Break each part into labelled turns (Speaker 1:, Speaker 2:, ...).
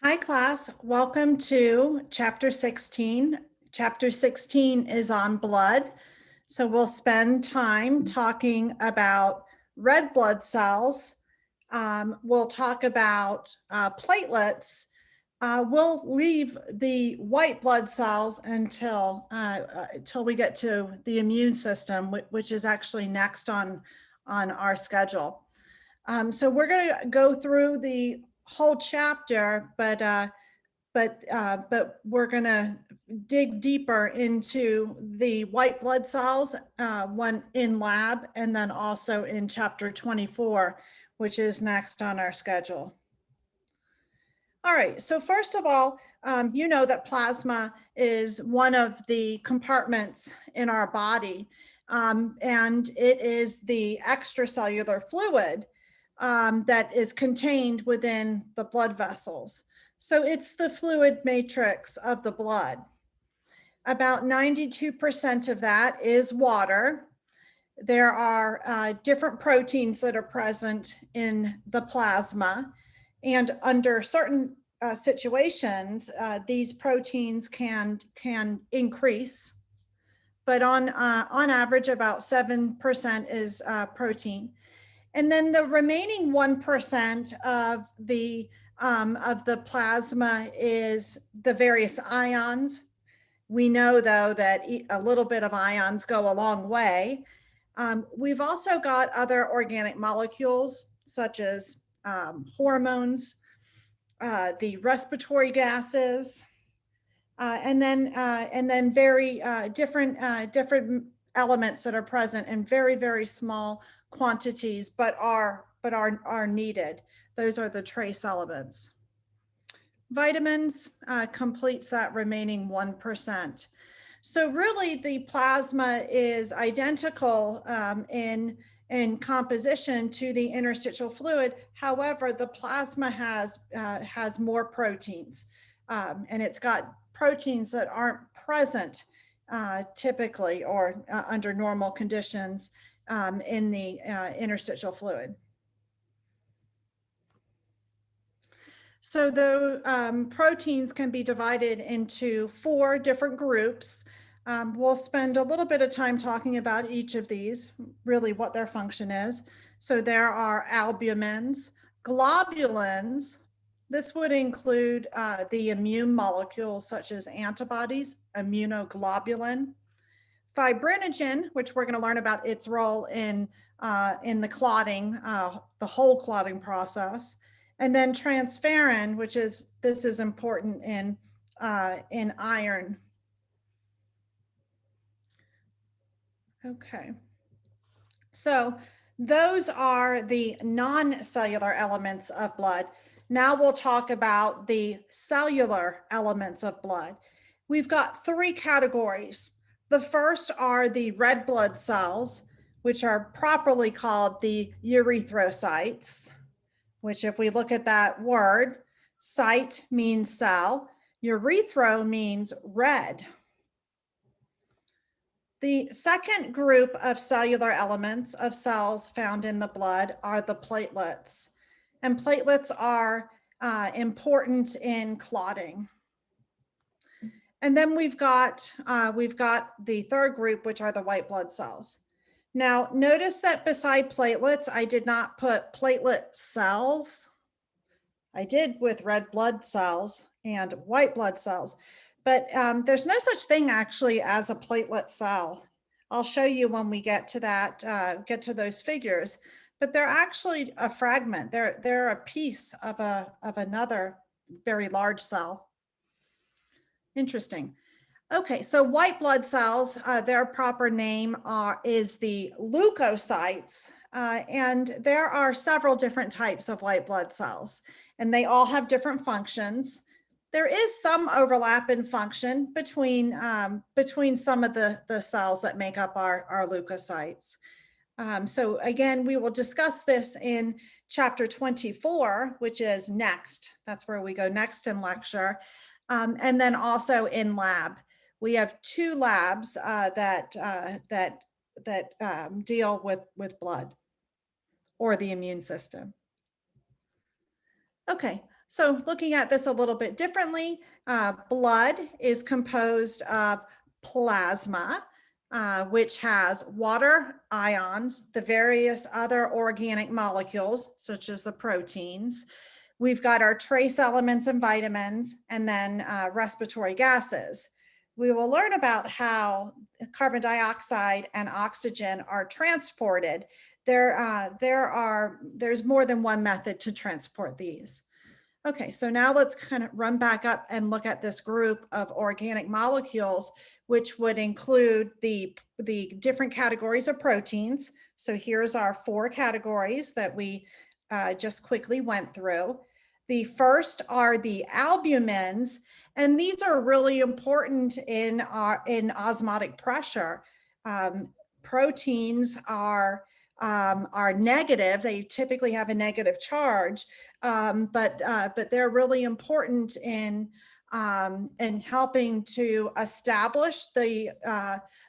Speaker 1: Hi, class. Welcome to Chapter 16. Chapter 16 is on blood. So we'll spend time talking about red blood cells. We'll talk about platelets. We'll leave the white blood cells until we get to the immune system, which is actually next on our schedule. So we're going to go through the whole chapter, but we're going to dig deeper into the white blood cells, one in lab, and then also in chapter 24, which is next on our schedule. All right, so first of all, you know that plasma is one of the compartments in our body, and it is the extracellular fluid that is contained within the blood vessels. So it's the fluid matrix of the blood. About 92% of that is water. There are different proteins that are present in the plasma, and under certain situations, these proteins can increase, but on average, about 7% is protein. And then the remaining 1% of the plasma is the various ions. We know, though, that a little bit of ions go a long way. We've also got other organic molecules, such as hormones, the respiratory gases, and then very different elements that are present in very, very small quantities, but are needed. Those are the trace elements. Vitamins completes that remaining 1%. So really, the plasma is identical in composition to the interstitial fluid. However, the plasma has more proteins, and it's got proteins that aren't present typically or under normal conditions in the interstitial fluid. So the proteins can be divided into 4 different groups. We'll spend a little bit of time talking about each of these, really what their function is. So there are albumins, globulins. This would include the immune molecules such as antibodies, immunoglobulin, fibrinogen, which we're going to learn about its role in the clotting, the whole clotting process, and then transferrin, which is important in iron. Okay, so those are the non-cellular elements of blood. Now we'll talk about the cellular elements of blood. We've got 3 categories. The first are the red blood cells, which are properly called the erythrocytes, which, if we look at that word, cyte means cell, erythro means red. The second group of cellular elements of cells found in the blood are the platelets, and platelets are important in clotting. And then we've got the third group, which are the white blood cells. Now, notice that beside platelets, I did not put platelet cells. I did with red blood cells and white blood cells, but there's no such thing actually as a platelet cell. I'll show you when we get to that, get to those figures, but they're actually a fragment. They're a piece of another very large cell. Interesting. Okay, so white blood cells, their proper name is the leukocytes, and there are several different types of white blood cells, and they all have different functions. There is some overlap in function between some of the cells that make up our leukocytes. So again, we will discuss this in chapter 24, which is next. That's where we go next in lecture, and then also in lab. We have 2 labs that deal with blood or the immune system. Okay, So looking at this a little bit differently, blood is composed of plasma, which has water ions, the various other organic molecules, such as the proteins. We've got our trace elements and vitamins, and then respiratory gases. We will learn about how carbon dioxide and oxygen are transported. There's more than one method to transport these. Okay, so now let's kind of run back up and look at this group of organic molecules, which would include the different categories of proteins. So here's our 4 categories that we just quickly went through. The first are the albumins, and these are really important in osmotic pressure. Proteins are negative. They typically have a negative charge, but they're really important in helping to establish the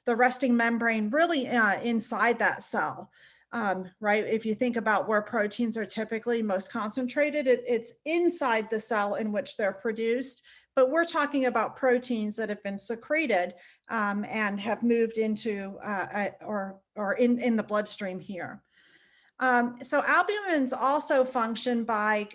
Speaker 1: resting membrane really inside that cell. Right? If you think about where proteins are typically most concentrated, it's inside the cell in which they're produced. But we're talking about proteins that have been secreted and have moved into or in the bloodstream here. So albumins also function by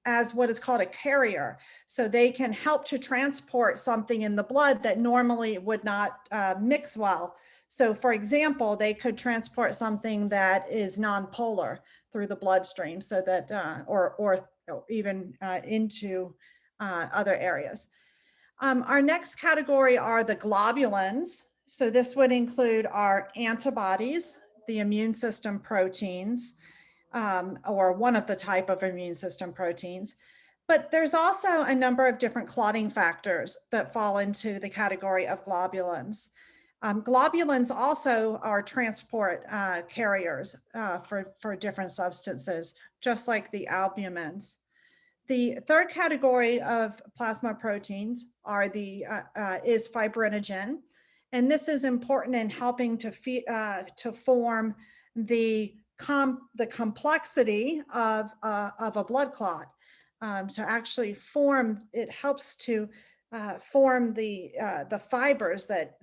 Speaker 1: as what is called a carrier. So they can help to transport something in the blood that normally would not mix well. So for example, they could transport something that is nonpolar through the bloodstream, so that or even into other areas. Our next category are the globulins. So this would include our antibodies, the immune system proteins, or one of the type of immune system proteins. But there's also a number of different clotting factors that fall into the category of globulins. Globulins also are transport carriers for different substances, just like the albumins. The third category of plasma proteins is fibrinogen, and this is important in helping to form the complexity of a blood clot. To actually form, it helps to form the fibers that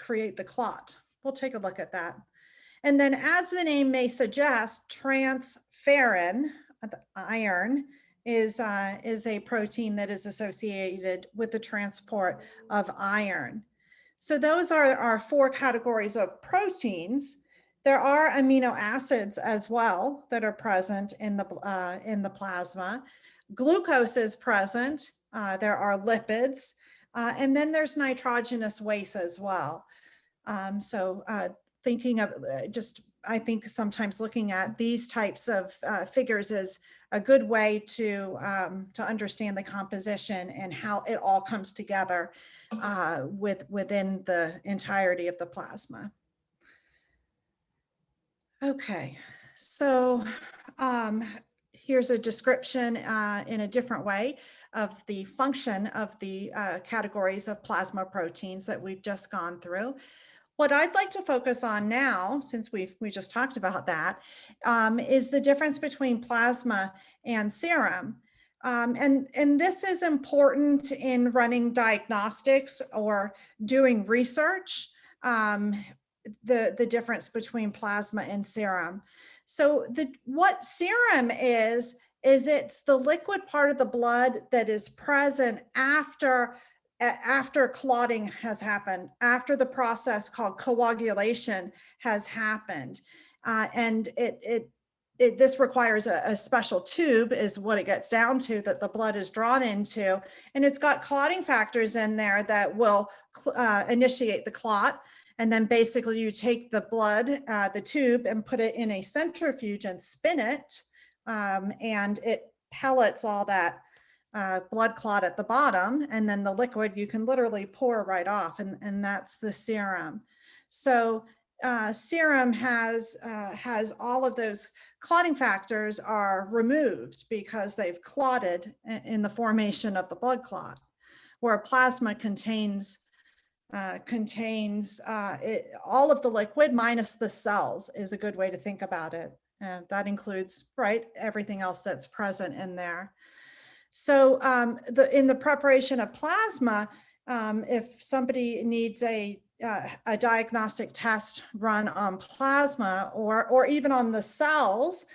Speaker 1: create the clot. We'll take a look at that. And then, as the name may suggest, transferrin, iron, is a protein that is associated with the transport of iron. So those are our 4 categories of proteins. There are amino acids as well that are present in the plasma. Glucose is present. There are lipids, and then there's nitrogenous waste as well. Thinking of I think sometimes looking at these types of figures is a good way to understand the composition and how it all comes together within the entirety of the plasma. Okay, so here's a description in a different way of the function of the categories of plasma proteins that we've just gone through. What I'd like to focus on now, since we just talked about that, is the difference between plasma and serum. And this is important in running diagnostics or doing research, the difference between plasma and serum. So what serum is it's the liquid part of the blood that is present after clotting has happened, after the process called coagulation has happened. And this requires a special tube, is what it gets down to, that the blood is drawn into. And it's got clotting factors in there that will initiate the clot. And then basically you take the blood, the tube, and put it in a centrifuge and spin it. And it pellets all that blood clot at the bottom, and then the liquid you can literally pour right off, and that's the serum. So serum has all of those clotting factors are removed because they've clotted in the formation of the blood clot, where plasma contains all of the liquid minus the cells, is a good way to think about it. That includes, right, everything else that's present in there. So in the preparation of plasma, if somebody needs a diagnostic test run on plasma or even on the cells,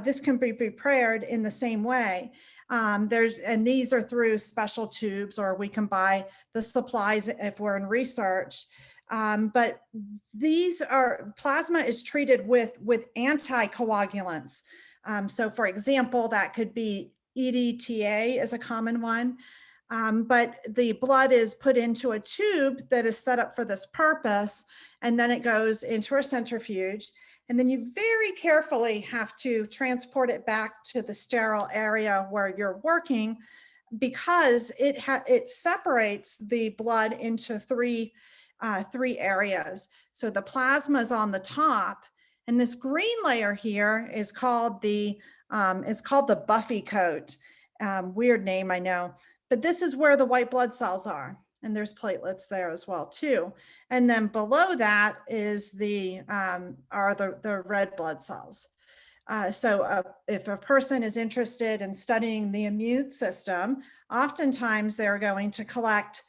Speaker 1: this can be prepared in the same way. And these are through special tubes, or we can buy the supplies if we're in research. But plasma is treated with anticoagulants. So for example, that could be EDTA is a common one. But the blood is put into a tube that is set up for this purpose, and then it goes into a centrifuge. And then you very carefully have to transport it back to the sterile area where you're working, because it separates the blood into three areas. So the plasma is on the top, and this green layer here is called it's called the Buffy coat. Weird name, I know, but this is where the white blood cells are. And there's platelets there as well too. And then below that is are the red blood cells. So if a person is interested in studying the immune system, oftentimes they're going to collect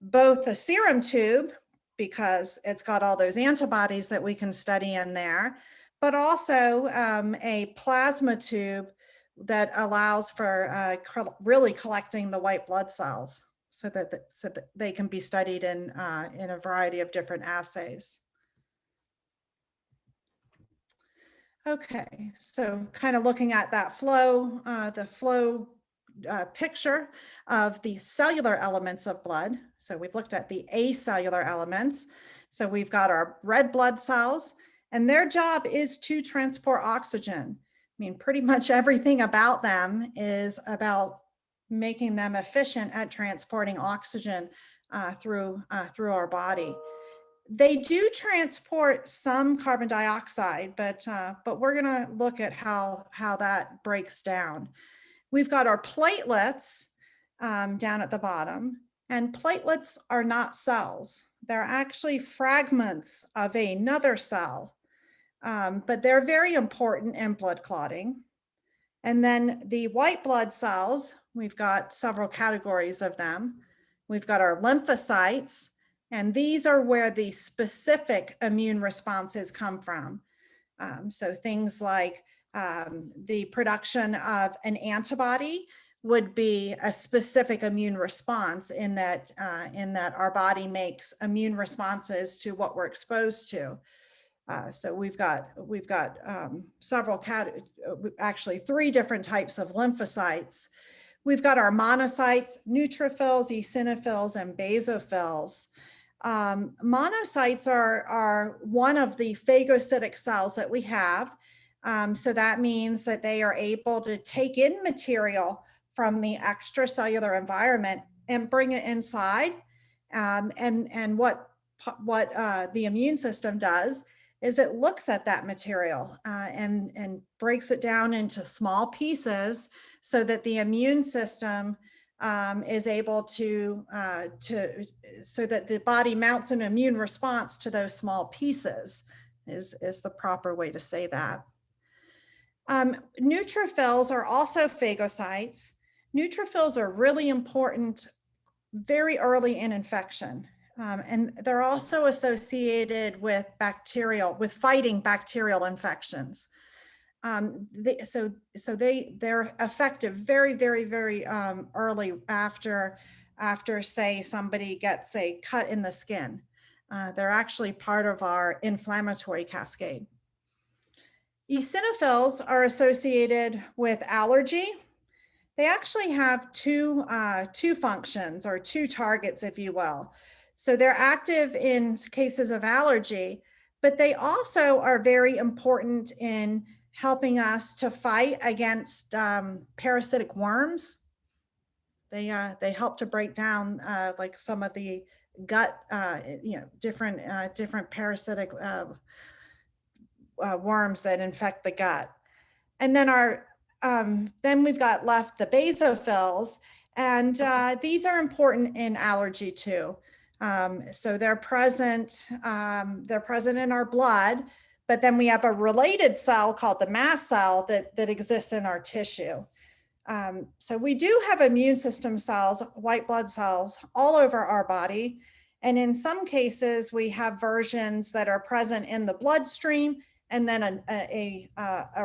Speaker 1: both a serum tube, because it's got all those antibodies that we can study in there, but also a plasma tube that allows for really collecting the white blood cells, so that they can be studied in a variety of different assays. Okay, so kind of looking at that flow, the flow picture of the cellular elements of blood. So we've looked at the acellular elements. So we've got our red blood cells, and their job is to transport oxygen. I mean, pretty much everything about them is about making them efficient at transporting oxygen through our body. They do transport some carbon dioxide, but we're going to look at how that breaks down. We've got our platelets down at the bottom, and platelets are not cells. They're actually fragments of another cell, but they're very important in blood clotting. And then the white blood cells, we've got several categories of them. We've got our lymphocytes, and these are where the specific immune responses come from. So things like the production of an antibody would be a specific immune response, in that our body makes immune responses to what we're exposed to. So we've got several actually 3 different types of lymphocytes. We've got our monocytes, neutrophils, eosinophils, and basophils. Monocytes are one of the phagocytic cells that we have. So that means that they are able to take in material from the extracellular environment and bring it inside. And what the immune system does is it looks at that material and breaks it down into small pieces, so that the immune system is able to so that the body mounts an immune response to those small pieces, is the proper way to say that. Neutrophils are also phagocytes. Neutrophils are really important very early in infection. And they're also associated with fighting bacterial infections. So they're effective very, very, very early after say somebody gets a cut in the skin. They're actually part of our inflammatory cascade. Eosinophils are associated with allergy. They actually have two functions, or 2 targets, if you will. So they're active in cases of allergy, but they also are very important in helping us to fight against parasitic worms. They help to break down like some of the gut, different parasitic worms that infect the gut. And then then we've got left the basophils, and these are important in allergy too. So they're present in our blood, But then we have a related cell called the mast cell that exists in our tissue. So we do have immune system cells, white blood cells, all over our body. And in some cases, we have versions that are present in the bloodstream, and then a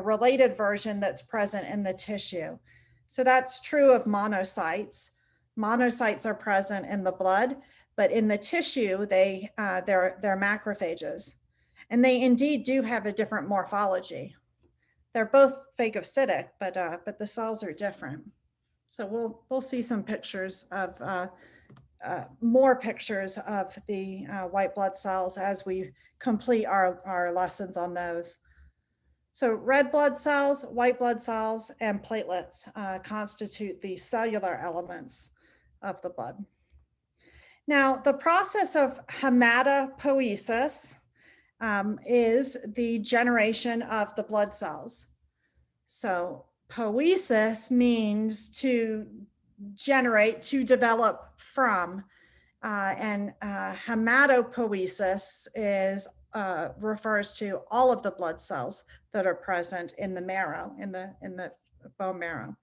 Speaker 1: related version that's present in the tissue. So that's true of monocytes. Monocytes are present in the blood, but in the tissue, they're macrophages. And they indeed do have a different morphology. They're both phagocytic, but the cells are different. So we'll see some pictures of more pictures of the white blood cells as we complete our lessons on those. So red blood cells, white blood cells, and platelets constitute the cellular elements of the blood. Now, the process of hematopoiesis is the generation of the blood cells. So poiesis means to generate, to develop from, and hematopoiesis refers to all of the blood cells that are present in the marrow, in the bone marrow.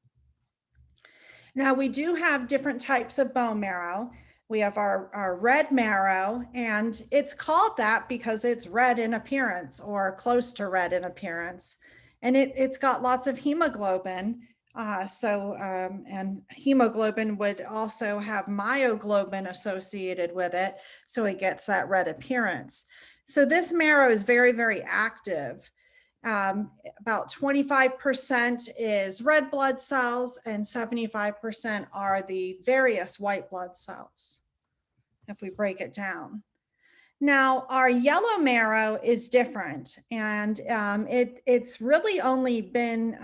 Speaker 1: Now we do have different types of bone marrow. We have our red marrow, and it's called that because it's red in appearance or close to red in appearance. And it's got lots of hemoglobin. And hemoglobin would also have myoglobin associated with it. So it gets that red appearance. So this marrow is very, very active. About 25% is red blood cells and 75% are the various white blood cells, if we break it down. Now, our yellow marrow is different, and it's really only been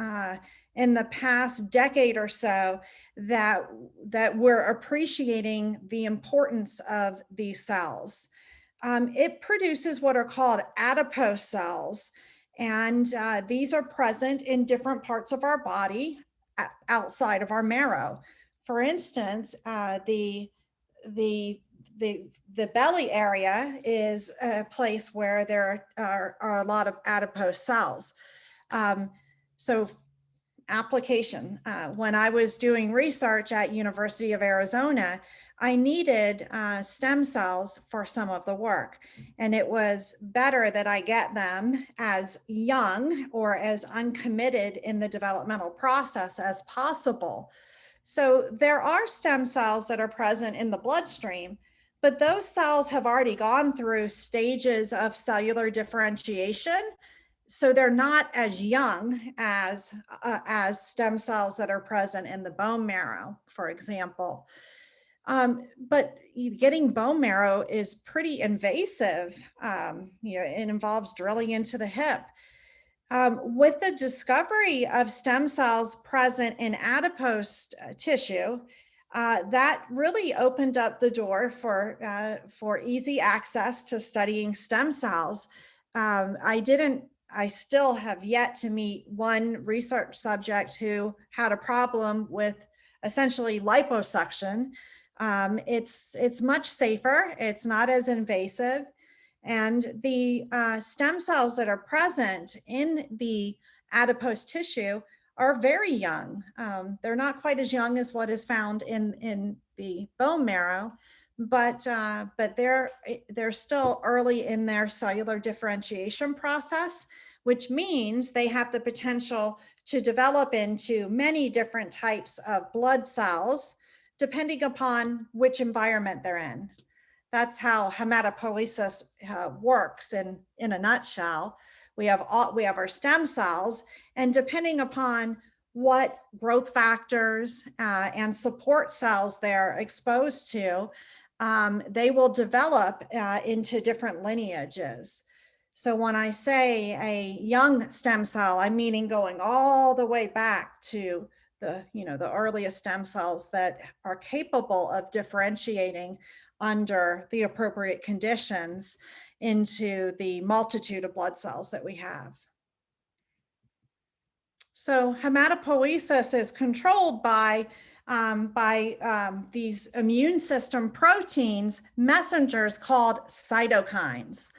Speaker 1: in the past decade or so that we're appreciating the importance of these cells. It produces what are called adipose cells, and these are present in different parts of our body outside of our marrow. For instance, the belly area is a place where there are a lot of adipose cells. So application, when I was doing research at University of Arizona, I needed stem cells for some of the work. And it was better that I get them as young or as uncommitted in the developmental process as possible. So there are stem cells that are present in the bloodstream, but those cells have already gone through stages of cellular differentiation. So they're not as young as stem cells that are present in the bone marrow, for example. But getting bone marrow is pretty invasive. It involves drilling into the hip. With the discovery of stem cells present in adipose tissue, that really opened up the door for easy access to studying stem cells. I still have yet to meet one research subject who had a problem with essentially liposuction. It's much safer. It's not as invasive. And the stem cells that are present in the adipose tissue are very young. They're not quite as young as what is found in the bone marrow, but they're still early in their cellular differentiation process, which means they have the potential to develop into many different types of blood cells, depending upon which environment they're in. That's how hematopoiesis works in a nutshell. We have our stem cells, and depending upon what growth factors and support cells they're exposed to, they will develop into different lineages. So when I say a young stem cell, I'm meaning going all the way back to the earliest stem cells that are capable of differentiating under the appropriate conditions into the multitude of blood cells that we have. So hematopoiesis is controlled by these immune system proteins, messengers called cytokines.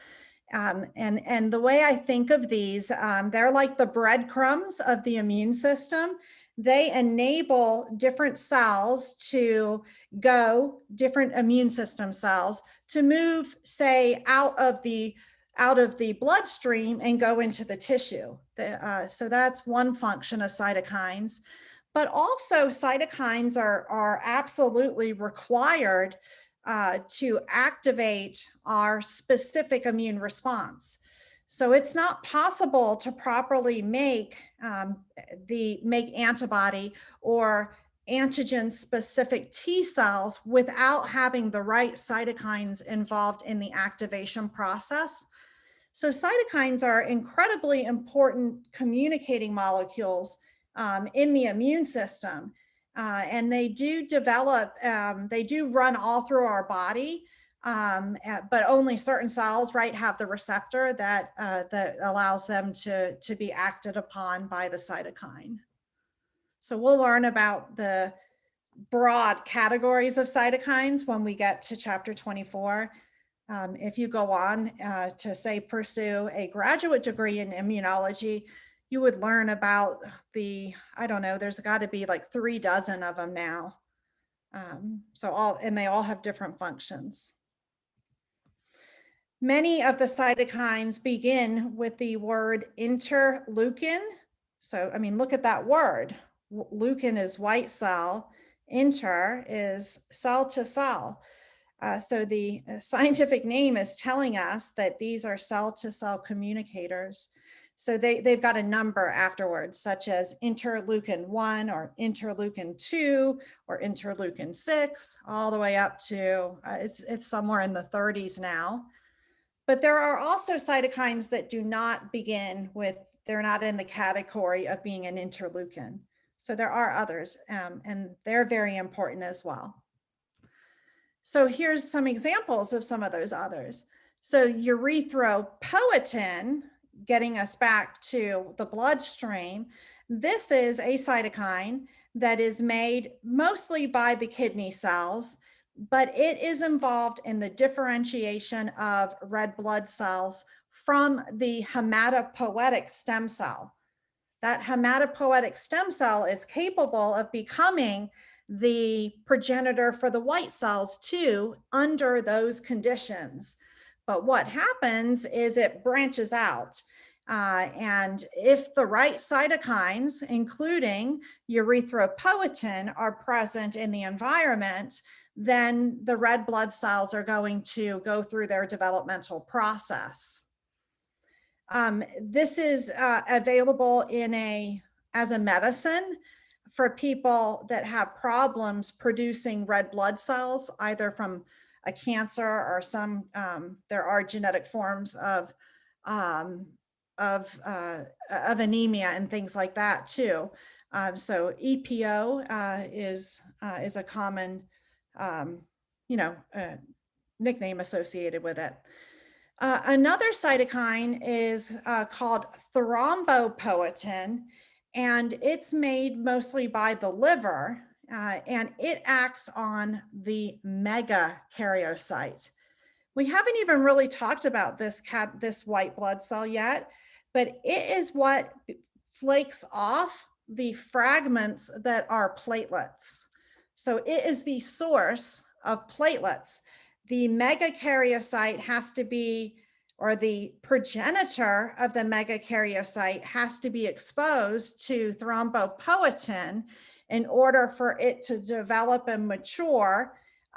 Speaker 1: And the way I think of these, they're like the breadcrumbs of the immune system. They enable different cells to go, different immune system cells to move, say, out of the bloodstream and go into the tissue. So that's one function of cytokines. But also cytokines are absolutely required to activate our specific immune response. So it's not possible to properly make antibody or antigen specific T cells without having the right cytokines involved in the activation process. So cytokines are incredibly important communicating molecules in the immune system. And they do develop, they do run all through our body, but only certain cells, right, have the receptor that allows them to be acted upon by the cytokine. So we'll learn about the broad categories of cytokines when we get to chapter 24. If you go on to, say, pursue a graduate degree in immunology, you would learn about I don't know, there's got to be like 36 of them now. And they all have different functions. Many of the cytokines begin with the word interleukin. So, I mean, look at that word. Leukin is white cell. Inter is cell to cell. So the scientific name is telling us that these are cell to cell communicators. So they've got a number afterwards, such as interleukin 1 or interleukin 2 or interleukin 6, all the way up to, it's somewhere in the 30s now. But there are also cytokines that do not begin with, they're not in the category of being an interleukin. So there are others, and they're very important as well. So here's some examples of some of those others. So erythropoietin, getting us back to the bloodstream, this is a cytokine that is made mostly by the kidney cells, but it is involved in the differentiation of red blood cells from the hematopoietic stem cell. That hematopoietic stem cell is capable of becoming the progenitor for the white cells too under those conditions. But what happens is it branches out. And if the right cytokines, including erythropoietin, are present in the environment, then the red blood cells are going to go through their developmental process. This is available as a medicine for people that have problems producing red blood cells, either from a cancer or there are genetic forms of anemia and things like that too. So EPO is a common, nickname associated with it. Another cytokine is called thrombopoietin, and it's made mostly by the liver, and it acts on the megakaryocyte. We haven't even really talked about this white blood cell yet, but it is what flakes off the fragments that are platelets. So it is the source of platelets. The megakaryocyte has to be, or the progenitor of the megakaryocyte has to be exposed to thrombopoietin in order for it to develop and mature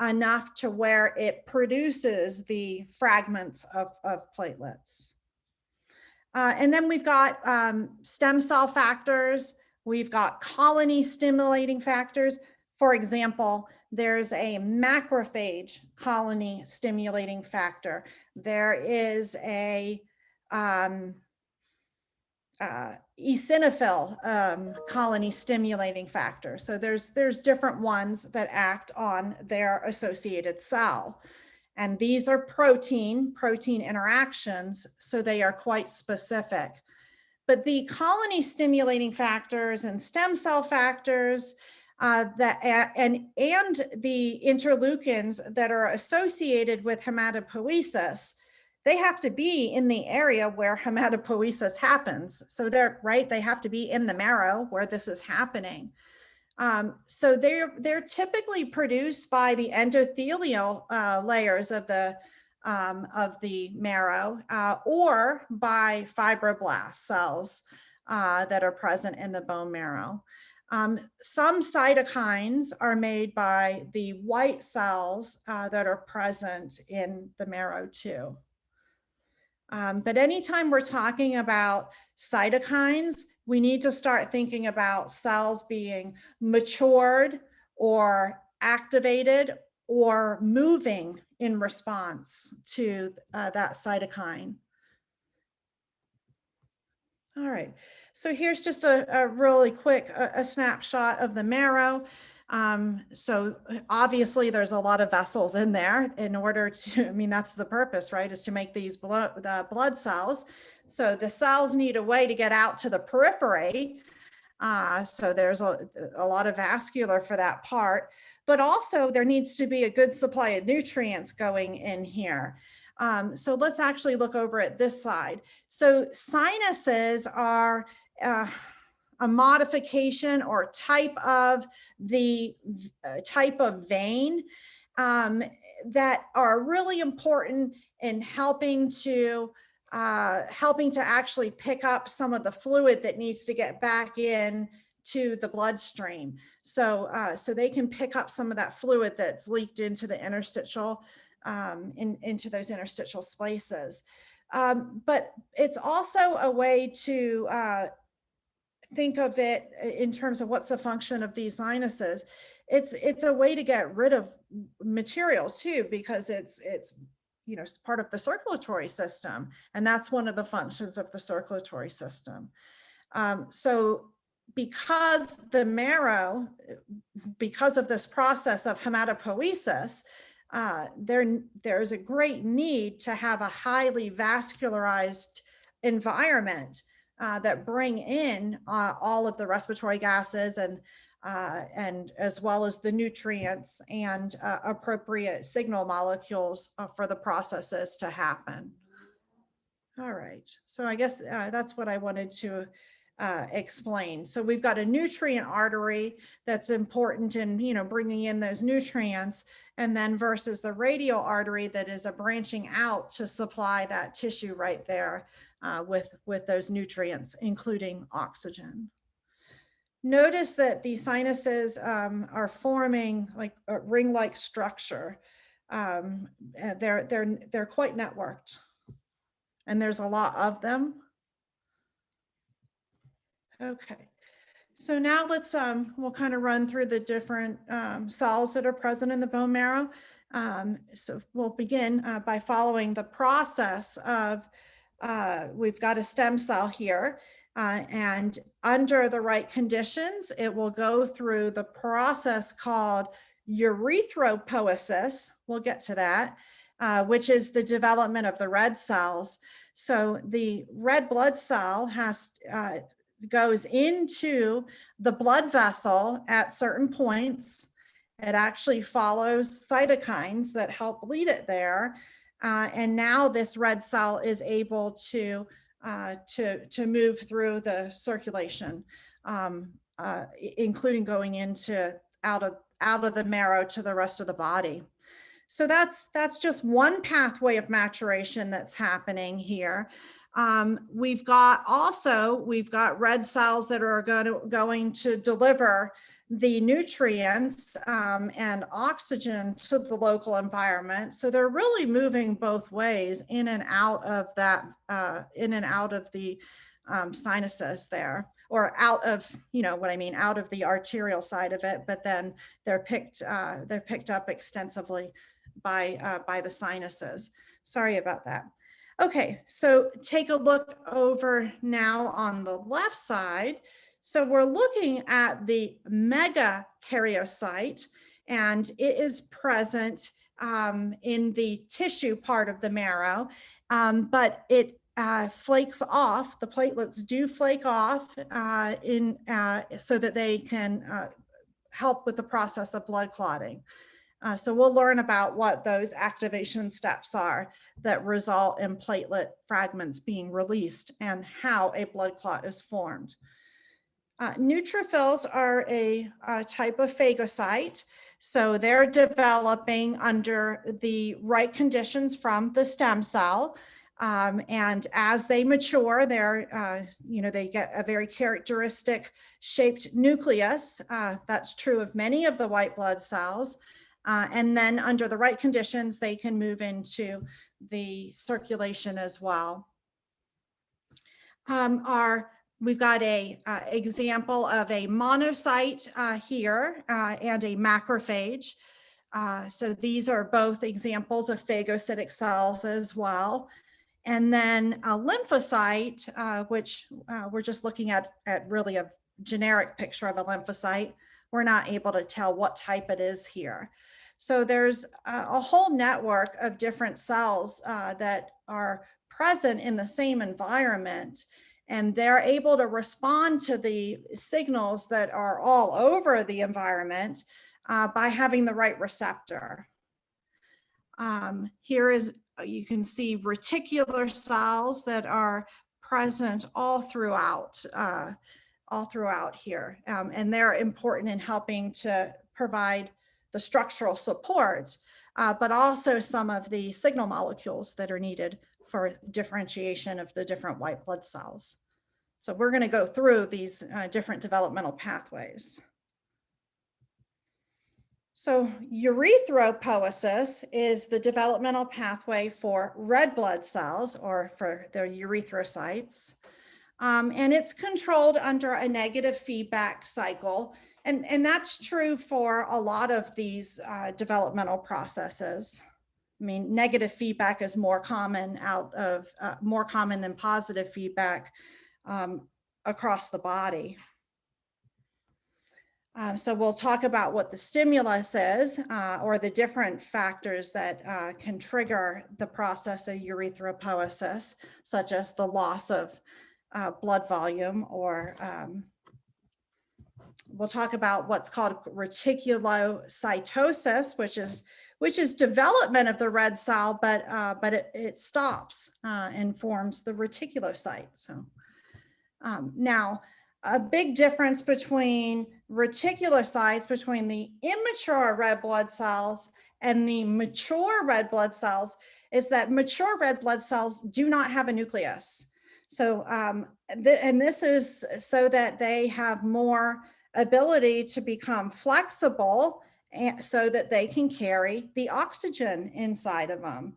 Speaker 1: enough to where it produces the fragments of platelets. And then we've got stem cell factors. We've got colony stimulating factors. For example, there's a macrophage colony stimulating factor. There is a eosinophil colony stimulating factor. So there's different ones that act on their associated cell. And these are protein interactions, so they are quite specific. But the colony stimulating factors and stem cell factors and the interleukins that are associated with hematopoiesis, they have to be in the area where hematopoiesis happens. So they're right, they have to be in the marrow where this is happening. So they're typically produced by the endothelial layers of the marrow or by fibroblast cells that are present in the bone marrow. Some cytokines are made by the white cells that are present in the marrow too. But anytime we're talking about cytokines, we need to start thinking about cells being matured or activated or moving in response to that cytokine. All right, so here's just a really quick a snapshot of the marrow. So obviously there's a lot of vessels in there in order to, I mean, that's the purpose, right, is to make these blood cells. So the cells need a way to get out to the periphery. So there's a lot of vascular for that part, but also there needs to be a good supply of nutrients going in here. So let's actually look over at this side. So sinuses are a modification or type of the type of vein that are really important in helping to actually pick up some of the fluid that needs to get back in to the bloodstream. So they can pick up some of that fluid that's leaked into the interstitial, into those interstitial spaces. But it's also a way to think of it in terms of what's the function of these sinuses. It's a way to get rid of material too, because it's you know, part of the circulatory system, and that's one of the functions of the circulatory system. So because the marrow, because of this process of hematopoiesis, there's a great need to have a highly vascularized environment that bring in all of the respiratory gases and as well as the nutrients and appropriate signal molecules for the processes to happen. All right, so I guess that's what I wanted to explain. So we've got a nutrient artery that's important in, you know, bringing in those nutrients, and then versus the radial artery that is a branching out to supply that tissue right there with those nutrients, including oxygen. Notice that the sinuses are forming like a ring-like structure. They're quite networked, and there's a lot of them. Okay, so now let's we'll kind of run through the different cells that are present in the bone marrow. So we'll begin by following the process of we've got a stem cell here. And under the right conditions, it will go through the process called erythropoiesis. We'll get to that, which is the development of the red cells. So the red blood cell goes into the blood vessel at certain points. It actually follows cytokines that help lead it there. And now this red cell is able to move through the circulation, including going into out of the marrow to the rest of the body. So that's just one pathway of maturation that's happening here. We've got red cells that are going to deliver the nutrients and oxygen to the local environment. So they're really moving both ways in and out of that, in and out of the sinuses there, or out of, you know what I mean, out of the arterial side of it, but then they're picked up extensively by the sinuses. Sorry about that. Okay, so take a look over now on the left side. So we're looking at the megakaryocyte, and it is present in the tissue part of the marrow, but it flakes off. The platelets do flake off so that they can help with the process of blood clotting. So we'll learn about what those activation steps are that result in platelet fragments being released and how a blood clot is formed. Neutrophils are a type of phagocyte. So they're developing under the right conditions from the stem cell. And as they mature, they get a very characteristic shaped nucleus. That's true of many of the white blood cells. And then under the right conditions, they can move into the circulation as well. We've got a example of a monocyte here and a macrophage. So these are both examples of phagocytic cells as well. And then a lymphocyte, which we're just looking at really a generic picture of a lymphocyte. We're not able to tell what type it is here. So there's a whole network of different cells that are present in the same environment, and they're able to respond to the signals that are all over the environment by having the right receptor. Here is, you can see reticular cells that are present all throughout here. And they're important in helping to provide the structural support, but also some of the signal molecules that are needed for differentiation of the different white blood cells. So we're going to go through these different developmental pathways. So erythropoiesis is the developmental pathway for red blood cells, or for the erythrocytes. And it's controlled under a negative feedback cycle. And that's true for a lot of these developmental processes. I mean, negative feedback is more common than positive feedback across the body. So we'll talk about what the stimulus is, or the different factors that can trigger the process of erythropoiesis, such as the loss of blood volume, or we'll talk about what's called reticulocytosis, which is development of the red cell, but it stops and forms the reticulocyte. So now, a big difference between reticulocytes, between the immature red blood cells and the mature red blood cells, is that mature red blood cells do not have a nucleus. So, and this is so that they have more ability to become flexible, and so that they can carry the oxygen inside of them.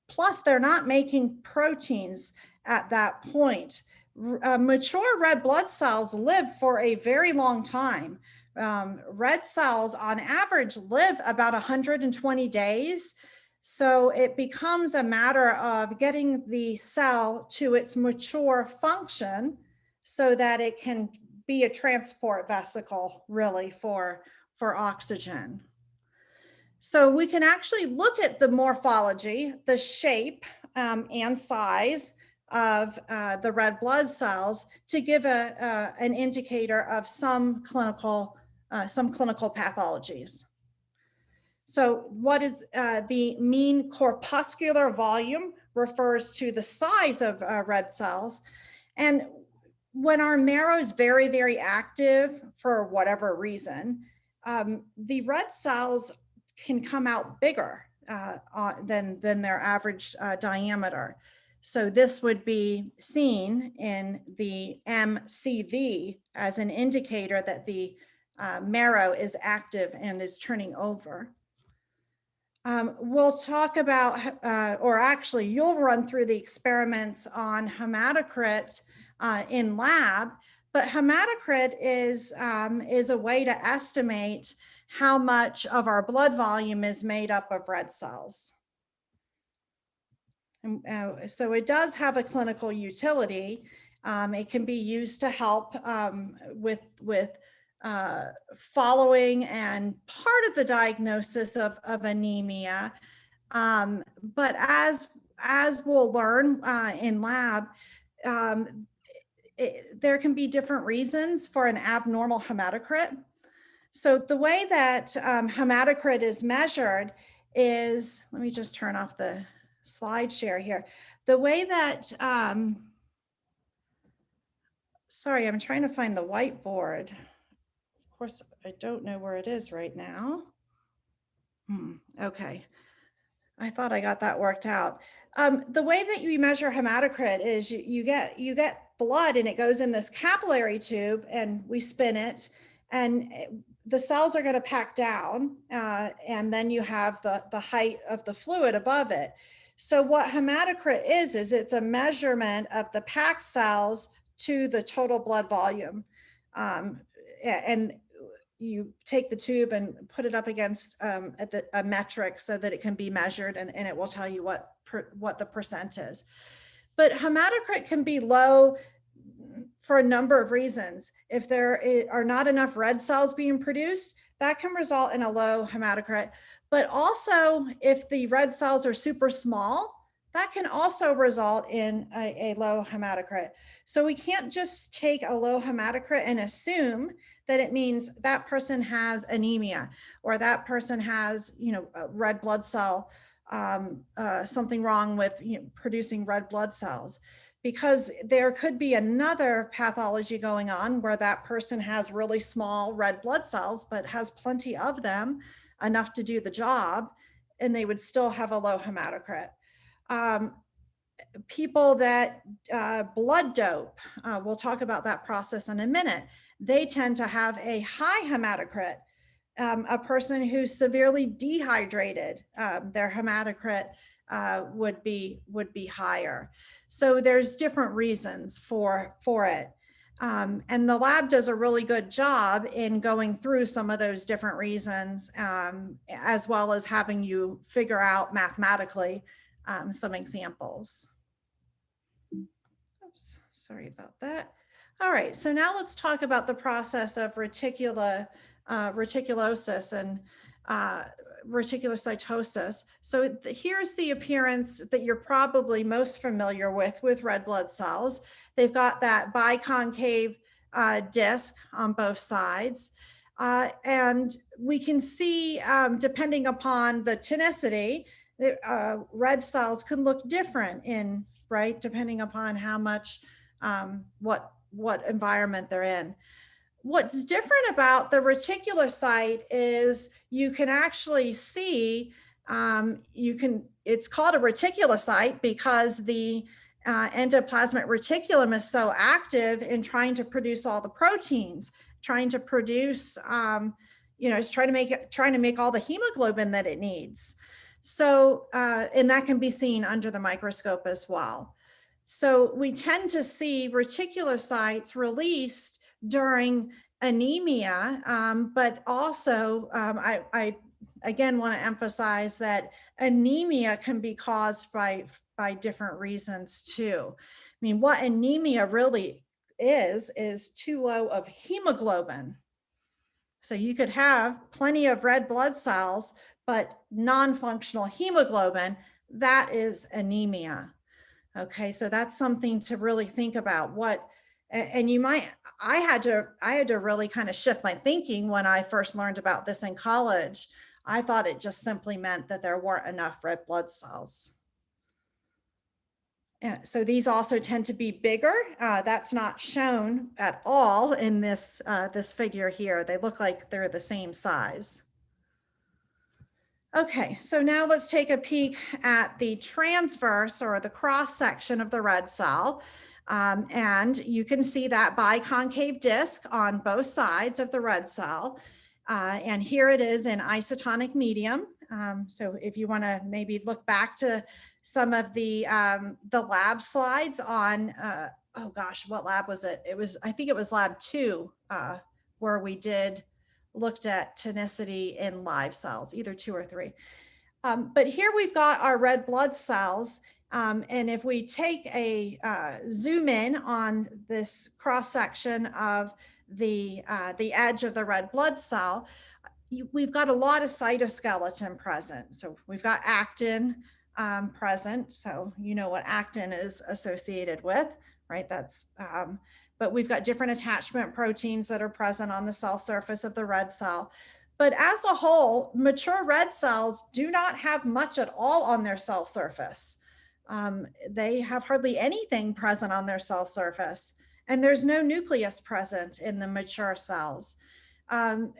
Speaker 1: Plus, they're not making proteins at that point. Mature red blood cells live for a very long time. Red cells on average live about 120 days. So it becomes a matter of getting the cell to its mature function so that it can be a transport vesicle, really, for oxygen. So we can actually look at the morphology, the shape and size of the red blood cells to give an indicator of some clinical pathologies. So what is the mean corpuscular volume refers to the size of red cells. And when our marrow is very, very active for whatever reason, the red cells can come out bigger than their average diameter. So this would be seen in the MCV as an indicator that the marrow is active and is turning over. We'll talk about, or actually you'll run through the experiments on hematocrit in lab, but hematocrit is a way to estimate how much of our blood volume is made up of red cells. And, so it does have a clinical utility. It can be used to help with following and part of the diagnosis of anemia. But as we'll learn in lab, there can be different reasons for an abnormal hematocrit. So the way that hematocrit is measured is, let me just turn off the slide share here. The way that, sorry, I'm trying to find the whiteboard. Of course, I don't know where it is right now. Okay. I thought I got that worked out. The way that you measure hematocrit is you get blood and it goes in this capillary tube and we spin it, and the cells are going to pack down, and then you have the height of the fluid above it. So what hematocrit is it's a measurement of the packed cells to the total blood volume. And you take the tube and put it up against a metric so that it can be measured, and it will tell you what the percent is. But hematocrit can be low for a number of reasons. If there are not enough red cells being produced, that can result in a low hematocrit. But also, if the red cells are super small, that can also result in a low hematocrit. So we can't just take a low hematocrit and assume that it means that person has anemia or that person has, a red blood cell, something wrong with producing red blood cells, because there could be another pathology going on where that person has really small red blood cells, but has plenty of them, enough to do the job, and they would still have a low hematocrit. People that blood dope, we'll talk about that process in a minute, they tend to have a high hematocrit. A person who's severely dehydrated, their hematocrit would be higher. So there's different reasons for it. And the lab does a really good job in going through some of those different reasons, as well as having you figure out mathematically some examples. Oops, sorry about that. All right, so now let's talk about the process of reticulosis and reticulocytosis. So here's the appearance that you're probably most familiar with red blood cells. They've got that biconcave disc on both sides. And we can see, depending upon the tonicity, red cells can look different depending upon how much, what environment they're in. What's different about the reticulocyte is you can actually see, it's called a reticulocyte because the endoplasmic reticulum is so active in trying to produce all the proteins, trying to produce, it's trying to make all the hemoglobin that it needs. So, and that can be seen under the microscope as well. So we tend to see reticulocytes released during anemia, but also I again want to emphasize that anemia can be caused by different reasons too. I mean, what anemia really is too low of hemoglobin. So you could have plenty of red blood cells, but non-functional hemoglobin, that is anemia. Okay, so that's something to really think about. And you might, I had to really kind of shift my thinking when I first learned about this in college. I thought it just simply meant that there weren't enough red blood cells. And so these also tend to be bigger. That's not shown at all in this figure here. They look like they're the same size. Okay, so now let's take a peek at the transverse or the cross section of the red cell. And you can see that biconcave disc on both sides of the red cell. And here it is in isotonic medium. So if you want to maybe look back to some of the lab slides on, oh gosh, what lab was it? I think it was lab 2, where we looked at tonicity in live cells, either 2 or 3. But here we've got our red blood cells. And if we take a zoom in on this cross section of the edge of the red blood cell, we've got a lot of cytoskeleton present. So we've got actin present. So you know what actin is associated with, right? That's but we've got different attachment proteins that are present on the cell surface of the red cell. But as a whole, mature red cells do not have much at all on their cell surface. They have hardly anything present on their cell surface, and there's no nucleus present in the mature cells.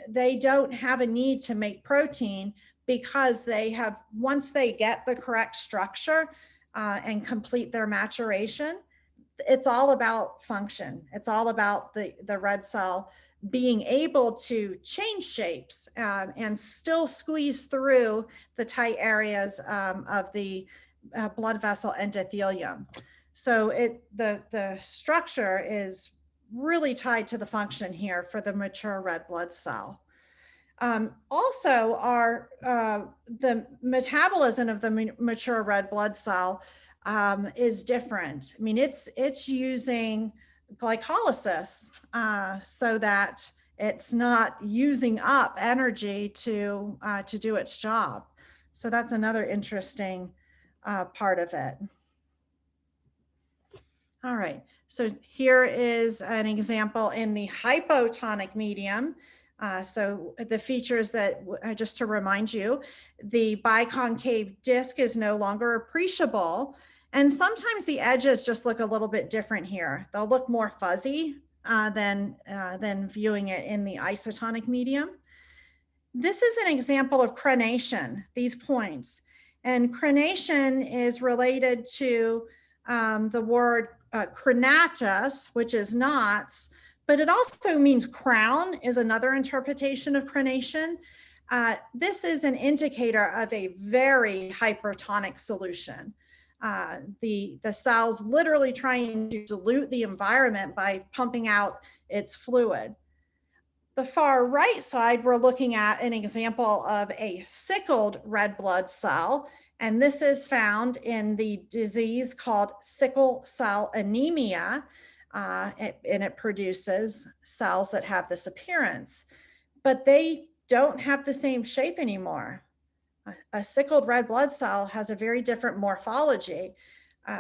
Speaker 1: They don't have a need to make protein because they have, once they get the correct structure and complete their maturation, it's all about function. It's all about the red cell being able to change shapes and still squeeze through the tight areas of the blood vessel endothelium. So the structure is really tied to the function here for the mature red blood cell. Also, the metabolism of the mature red blood cell is different. I mean, it's using glycolysis so that it's not using up energy to do its job. So that's another interesting part of it. All right, so here is an example in the hypotonic medium. So the features that, just to remind you, the biconcave disc is no longer appreciable. And sometimes the edges just look a little bit different here. They'll look more fuzzy than viewing it in the isotonic medium. This is an example of crenation, these points. And crenation is related to the word crenatus, which is knots, but it also means crown is another interpretation of crenation. This is an indicator of a very hypertonic solution. The cell's literally trying to dilute the environment by pumping out its fluid. The far right side, we're looking at an example of a sickled red blood cell. And this is found in the disease called sickle cell anemia. And it produces cells that have this appearance, but they don't have the same shape anymore. A sickled red blood cell has a very different morphology.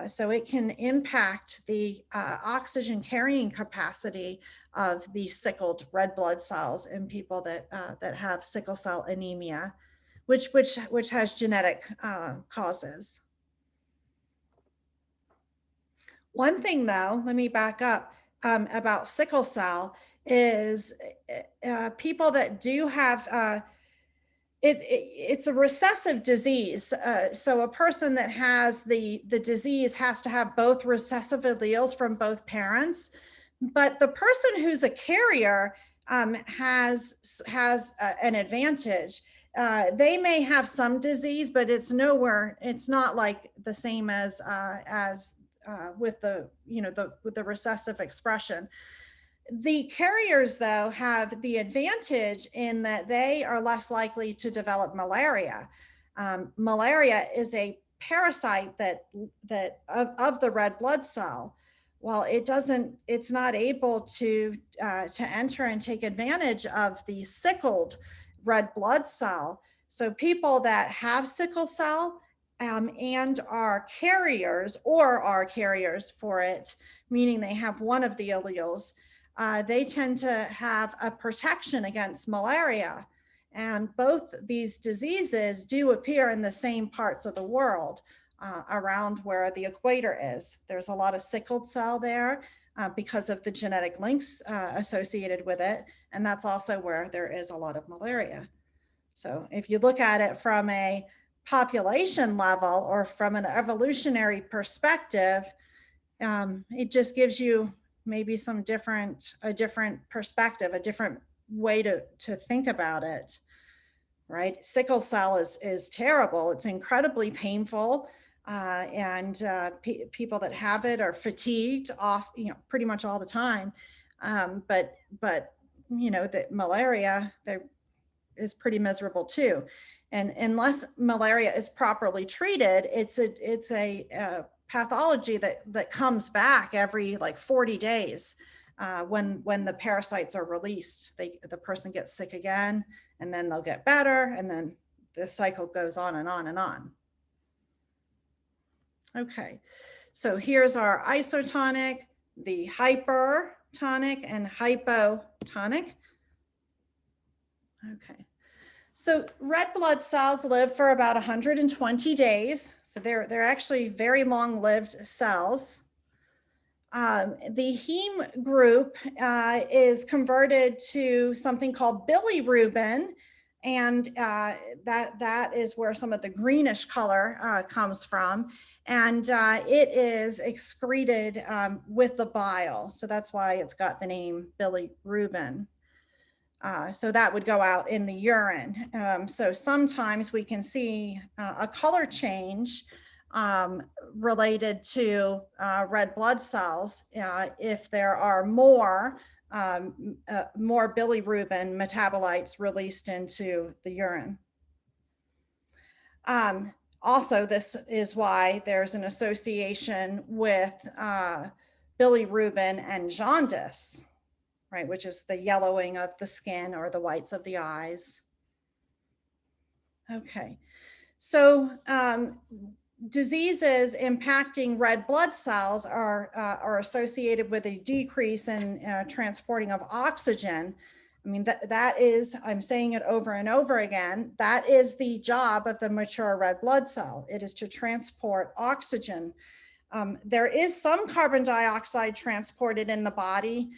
Speaker 1: So it can impact the oxygen carrying capacity of the sickled red blood cells in people that have sickle cell anemia, which has genetic causes. One thing though, let me back up about sickle cell is people that do have it's a recessive disease. So a person that has the disease has to have both recessive alleles from both parents. But the person who's a carrier has an advantage. They may have some disease, but it's not like the same as with the recessive expression. The carriers, though, have the advantage in that they are less likely to develop malaria. Malaria is a parasite of the red blood cell. While it's not able to enter and take advantage of the sickled red blood cell. So people that have sickle cell and are carriers for it, meaning they have one of the alleles, they tend to have a protection against malaria. And both these diseases do appear in the same parts of the world around where the equator is. There's a lot of sickled cell there because of the genetic links associated with it. And that's also where there is a lot of malaria. So if you look at it from a population level or from an evolutionary perspective, it just gives you maybe a different perspective, a different way to think about it, right? Sickle cell is terrible. It's incredibly painful. And people that have it are fatigued off, pretty much all the time. But the malaria is pretty miserable too. And unless malaria is properly treated, it's a pathology that comes back every like 40 days when the parasites are released. The person gets sick again, and then they'll get better, and then the cycle goes on and on and on. Okay, so here's our isotonic, the hyper, hypertonic and hypotonic. Okay. So red blood cells live for about 120 days. So they're actually very long-lived cells. The heme group is converted to something called bilirubin, and that is where some of the greenish color comes from. And it is excreted with the bile. So that's why it's got the name bilirubin. So that would go out in the urine. So sometimes we can see a color change related to red blood cells if there are more bilirubin metabolites released into the urine. Also, this is why there's an association with bilirubin and jaundice, right, which is the yellowing of the skin or the whites of the eyes. Okay, so diseases impacting red blood cells are associated with a decrease in transporting of oxygen. I mean, that is, I'm saying it over and over again, that is the job of the mature red blood cell. It is to transport oxygen. There is some carbon dioxide transported in the body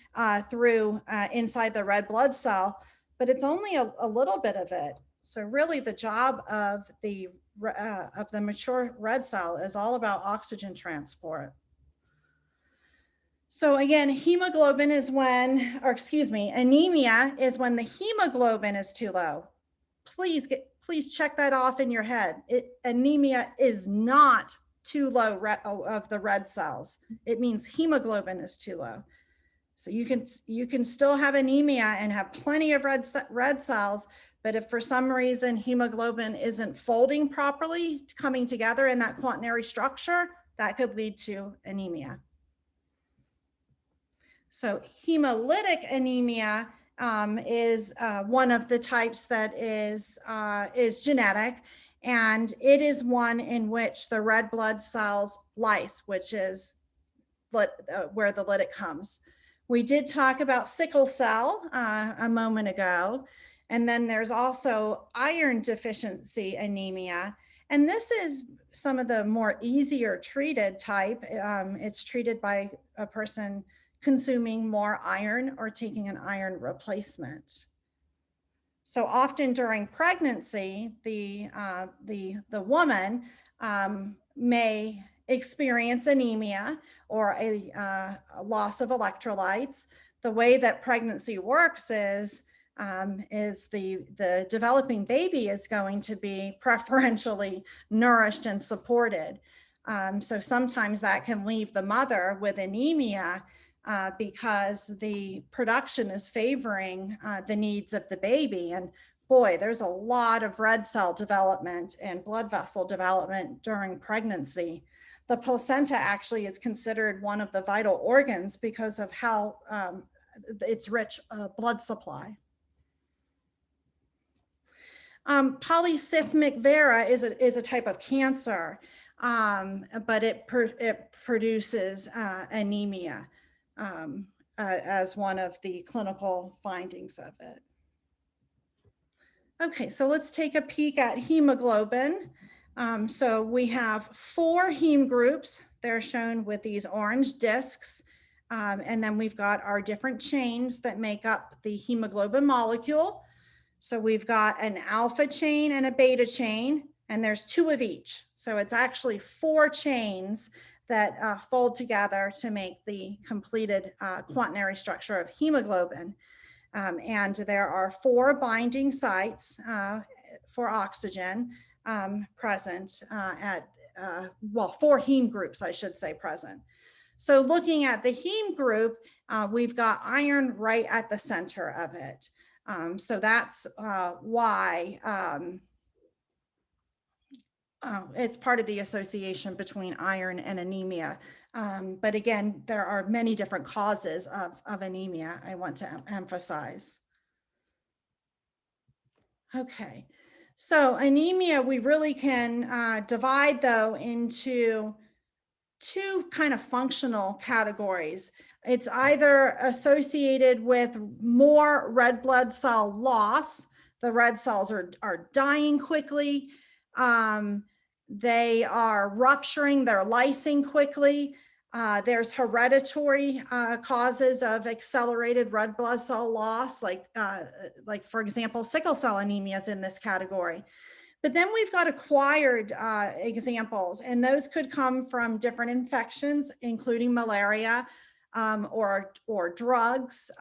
Speaker 1: through inside the red blood cell, but it's only a little bit of it. So really the job of the mature red cell is all about oxygen transport. So again, hemoglobin is when, or excuse me, anemia is when the hemoglobin is too low. Please check that off in your head. Anemia is not too low of the red cells. It means hemoglobin is too low. So you can still have anemia and have plenty of red cells, but if for some reason hemoglobin isn't folding properly, coming together in that quaternary structure, that could lead to anemia. So hemolytic anemia is one of the types that is genetic, and it is one in which the red blood cells lyse, which is where the lytic comes. We did talk about sickle cell a moment ago, and then there's also iron deficiency anemia, and this is some of the more easier treated type. It's treated by a person consuming more iron or taking an iron replacement. So often during pregnancy, the woman may experience anemia or a loss of electrolytes. The way that pregnancy works is the developing baby is going to be preferentially nourished and supported. So sometimes that can leave the mother with anemia because the production is favoring the needs of the baby. And boy, there's a lot of red cell development and blood vessel development during pregnancy. The placenta actually is considered one of the vital organs because of how its rich blood supply. Polycythemic vera is a type of cancer, but it produces anemia as one of the clinical findings of it. Okay, so let's take a peek at hemoglobin. So we have 4 heme groups. They're shown with these orange discs. And then we've got our different chains that make up the hemoglobin molecule. So we've got an alpha chain and a beta chain, and there's 2 of each. So it's actually 4 chains that fold together to make the completed quaternary structure of hemoglobin. And there are 4 binding sites for oxygen present at, 4 heme groups, I should say, present. So looking at the heme group, we've got iron right at the center of it. So that's why it's part of the association between iron and anemia. But again, there are many different causes of anemia I want to emphasize. Okay, so anemia, we really can divide though into 2 kind of functional categories. It's either associated with more red blood cell loss. The red cells are dying quickly. They are rupturing, they're lysing quickly. There's hereditary causes of accelerated red blood cell loss, like for example, sickle cell anemia is in this category. But then we've got acquired examples, and those could come from different infections, including malaria or drugs.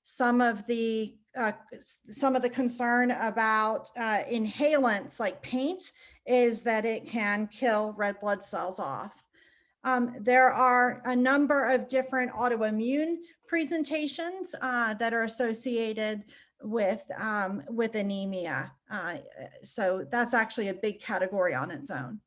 Speaker 1: Some of the concern about inhalants like paint is that it can kill red blood cells off. There are a number of different autoimmune presentations that are associated with anemia. So that's actually a big category on its own.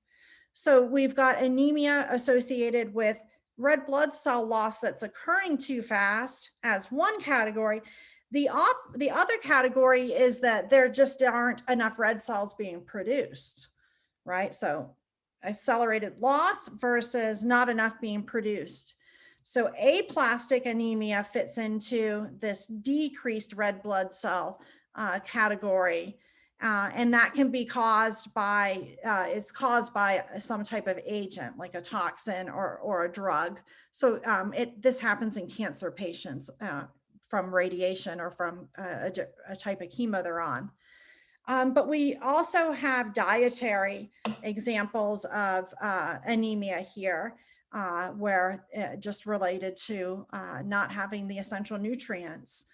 Speaker 1: So we've got anemia associated with red blood cell loss that's occurring too fast as one category. The other category is that there just aren't enough red cells being produced, right? So accelerated loss versus not enough being produced. So aplastic anemia fits into this decreased red blood cell category. And that can be caused by, it's caused by some type of agent, like a toxin or a drug. So this happens in cancer patients from radiation or from a type of chemo they're on. But we also have dietary examples of anemia here, where just related to not having the essential nutrients.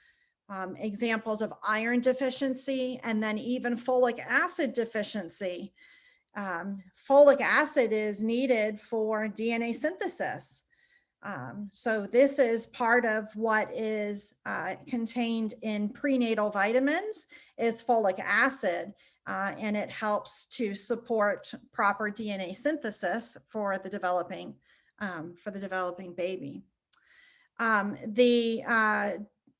Speaker 1: Examples of iron deficiency, and then even folic acid deficiency. Folic acid is needed for DNA synthesis. So this is part of what is contained in prenatal vitamins is folic acid, and it helps to support proper DNA synthesis for the developing baby.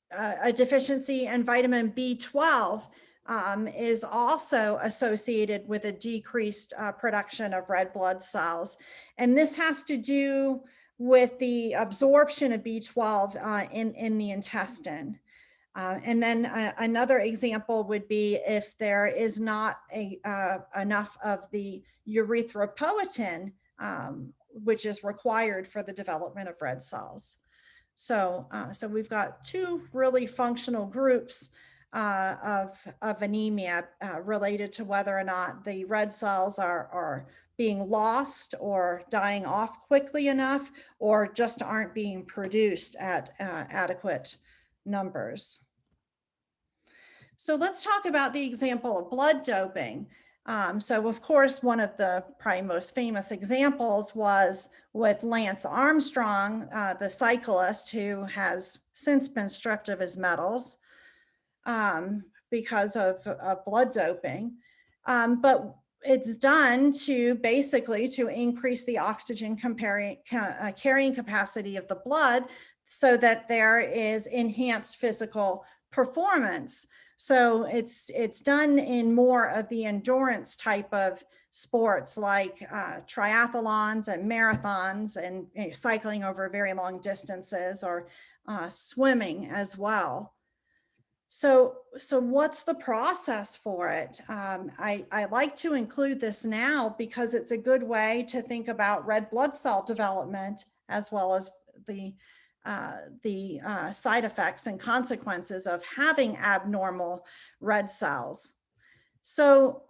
Speaker 1: A deficiency in vitamin B12 is also associated with a decreased production of red blood cells. And this has to do with the absorption of B12 in the intestine. And then another example would be if there is not enough of the erythropoietin, which is required for the development of red cells. So we've got two really functional groups of anemia related to whether or not the red cells are being lost or dying off quickly enough, or just aren't being produced at adequate numbers. So let's talk about the example of blood doping. So of course, one of the probably most famous examples was with Lance Armstrong, the cyclist who has since been stripped of his medals because of blood doping. But it's done to basically to increase the oxygen carrying capacity of the blood so that there is enhanced physical performance. So it's done in more of the endurance type of sports like triathlons and marathons and cycling over very long distances, or swimming as well. So what's the process for it? I like to include this now because it's a good way to think about red blood cell development as well as the side effects and consequences of having abnormal red cells. So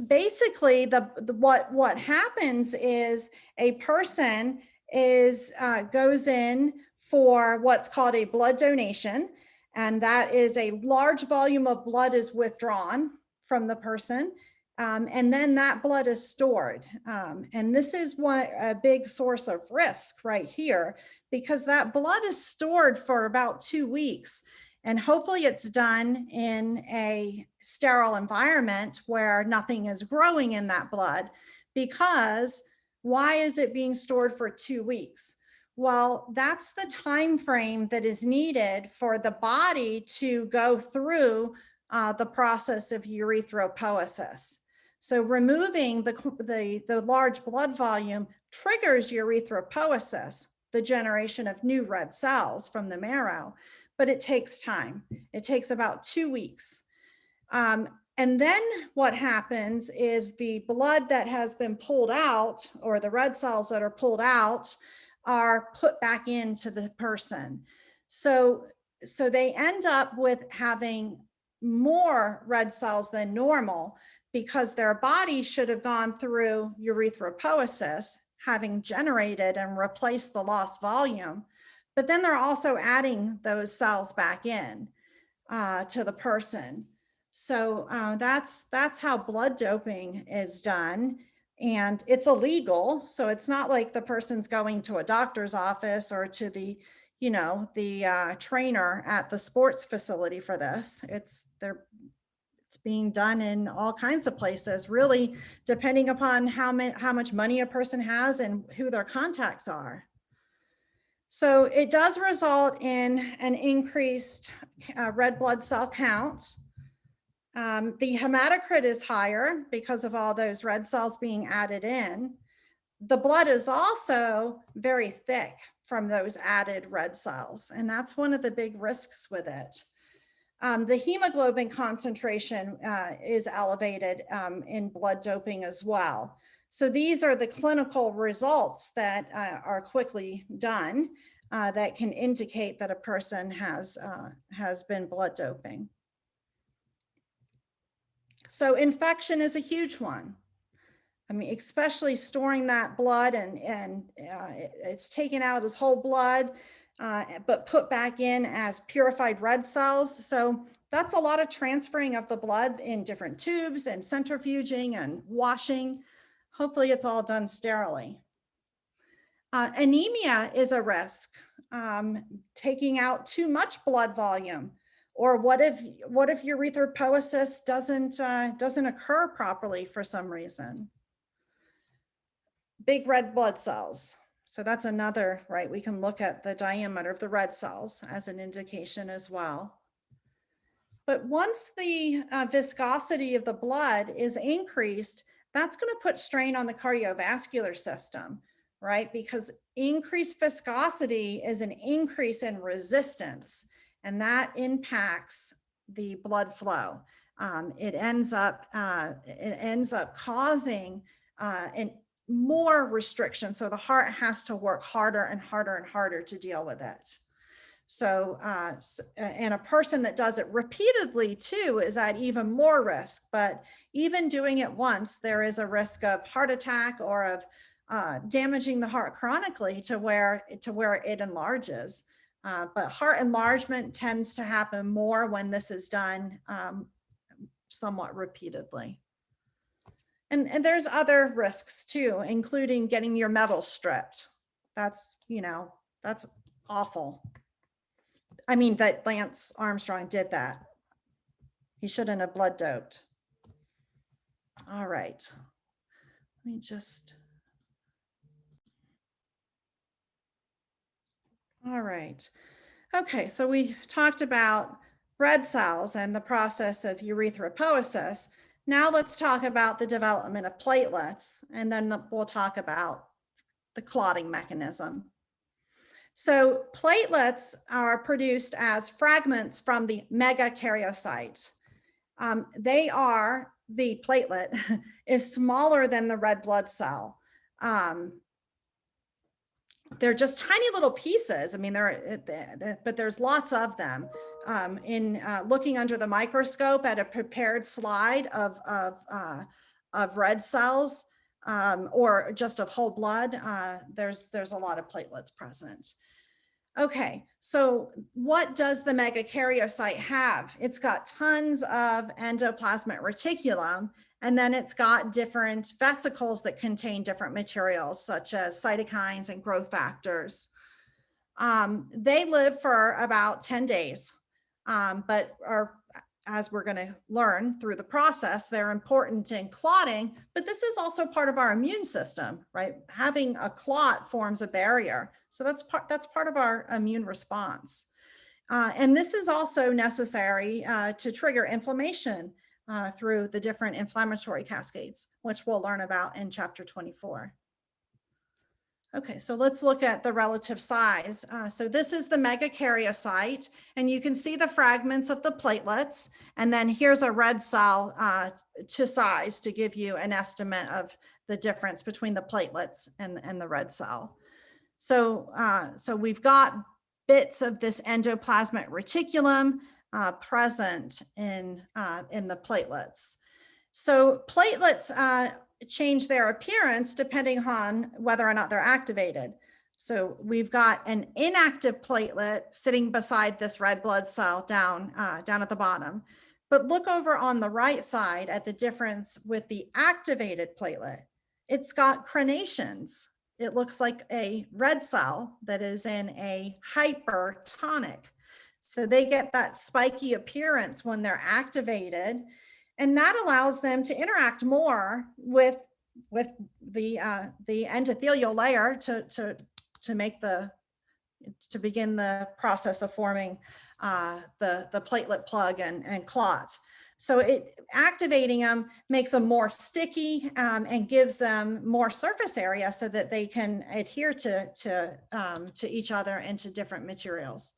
Speaker 1: basically, what happens is a person goes in for what's called a blood donation, and that is a large volume of blood is withdrawn from the person. And then that blood is stored. And this is a big source of risk right here, because that blood is stored for about 2 weeks. And hopefully it's done in a sterile environment where nothing is growing in that blood. Because why is it being stored for 2 weeks? Well, that's the time frame that is needed for the body to go through the process of erythropoiesis. So removing the large blood volume triggers erythropoiesis. the generation of new red cells from the marrow, but it takes time. It takes about 2 weeks. And then what happens is the blood that has been pulled out, or the red cells that are pulled out, are put back into the person. So they end up with having more red cells than normal because their body should have gone through erythropoiesis, having generated and replaced the lost volume. But then they're also adding those cells back in to the person. So that's how blood doping is done. And it's illegal. So it's not like the person's going to a doctor's office or to the, the trainer at the sports facility for this. It's being done in all kinds of places, really, depending upon how much money a person has and who their contacts are. So it does result in an increased red blood cell count. The hematocrit is higher because of all those red cells being added in. The blood is also very thick from those added red cells, and that's one of the big risks with it. The hemoglobin concentration is elevated in blood doping as well. So these are the clinical results that are quickly done that can indicate that a person has been blood doping. So infection is a huge one. I mean, especially storing that blood and it's taken out as whole blood, but put back in as purified red cells. So that's a lot of transferring of the blood in different tubes and centrifuging and washing. Hopefully it's all done sterilely. Anemia is a risk, taking out too much blood volume. Or what if erythropoiesis doesn't occur properly for some reason? Big red blood cells. So that's another, right? We can look at the diameter of the red cells as an indication as well. But once the viscosity of the blood is increased, that's going to put strain on the cardiovascular system, right? Because increased viscosity is an increase in resistance, and that impacts the blood flow. It ends up causing more restriction. So the heart has to work harder and harder and harder to deal with it. So, and a person that does it repeatedly too is at even more risk, but even doing it once, there is a risk of heart attack or of damaging the heart chronically to where it enlarges. But heart enlargement tends to happen more when this is done somewhat repeatedly. And there's other risks too, including getting your metals stripped. That's awful. I mean, that Lance Armstrong did that. He shouldn't have blood doped. All right. Let me just. All right. Okay, so we talked about red cells and the process of erythropoiesis. Now let's talk about the development of platelets, and then we'll talk about the clotting mechanism. So platelets are produced as fragments from the megakaryocyte. The platelet is smaller than the red blood cell. They're just tiny little pieces. I mean, but there's lots of them. In looking under the microscope at a prepared slide of red cells or just of whole blood, there's a lot of platelets present. Okay, so what does the megakaryocyte have? It's got tons of endoplasmic reticulum, and then it's got different vesicles that contain different materials, such as cytokines and growth factors. They live for about 10 days, but as we're going to learn through the process, they're important in clotting, but this is also part of our immune system, right? Having a clot forms a barrier. So that's part of our immune response. And this is also necessary to trigger inflammation through the different inflammatory cascades, which we'll learn about in chapter 24. Okay, so let's look at the relative size. So this is the megakaryocyte, and you can see the fragments of the platelets. And then here's a red cell to size to give you an estimate of the difference between the platelets and the red cell. So, so we've got bits of this endoplasmic reticulum present in the platelets. So platelets change their appearance depending on whether or not they're activated. So we've got an inactive platelet sitting beside this red blood cell down at the bottom. But look over on the right side at the difference with the activated platelet. It's got crenations. It looks like a red cell that is in a hypertonic. So they get that spiky appearance when they're activated. And that allows them to interact more with the endothelial layer to make to begin the process of forming the platelet plug and clot. So activating them makes them more sticky and gives them more surface area so that they can adhere to each other and to different materials.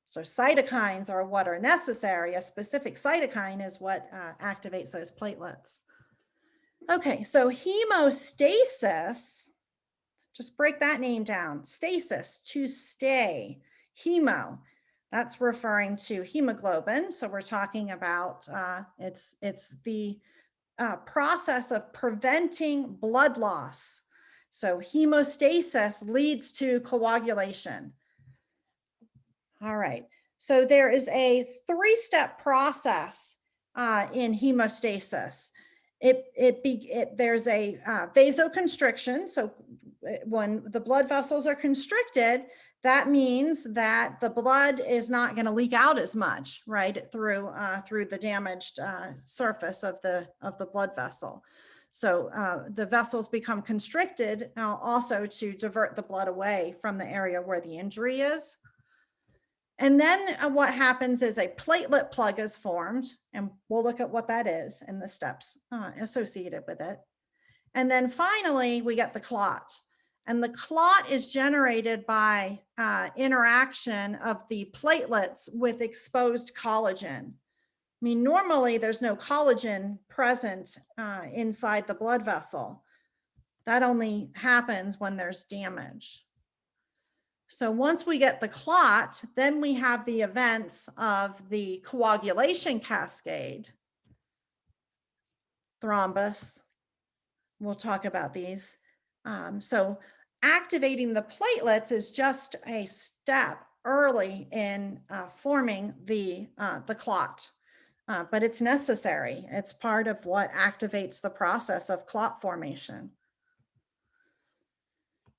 Speaker 1: So cytokines are what are necessary. A specific cytokine is what activates those platelets. Okay, so hemostasis, just break that name down. Stasis, to stay. Hemo, that's referring to hemoglobin. So we're talking about, it's the process of preventing blood loss. So hemostasis leads to coagulation. All right, so there is a 3-step process in hemostasis. There's a vasoconstriction. So when the blood vessels are constricted, that means that the blood is not going to leak out as much, right, through the damaged surface of the blood vessel. So the vessels become constricted also to divert the blood away from the area where the injury is. And then what happens is a platelet plug is formed, and we'll look at what that is and the steps associated with it. And then finally, we get the clot. And the clot is generated by interaction of the platelets with exposed collagen. I mean, normally there's no collagen present inside the blood vessel. That only happens when there's damage. So once we get the clot, then we have the events of the coagulation cascade, thrombus. We'll talk about these. So activating the platelets is just a step early in forming the clot, but it's necessary. It's part of what activates the process of clot formation.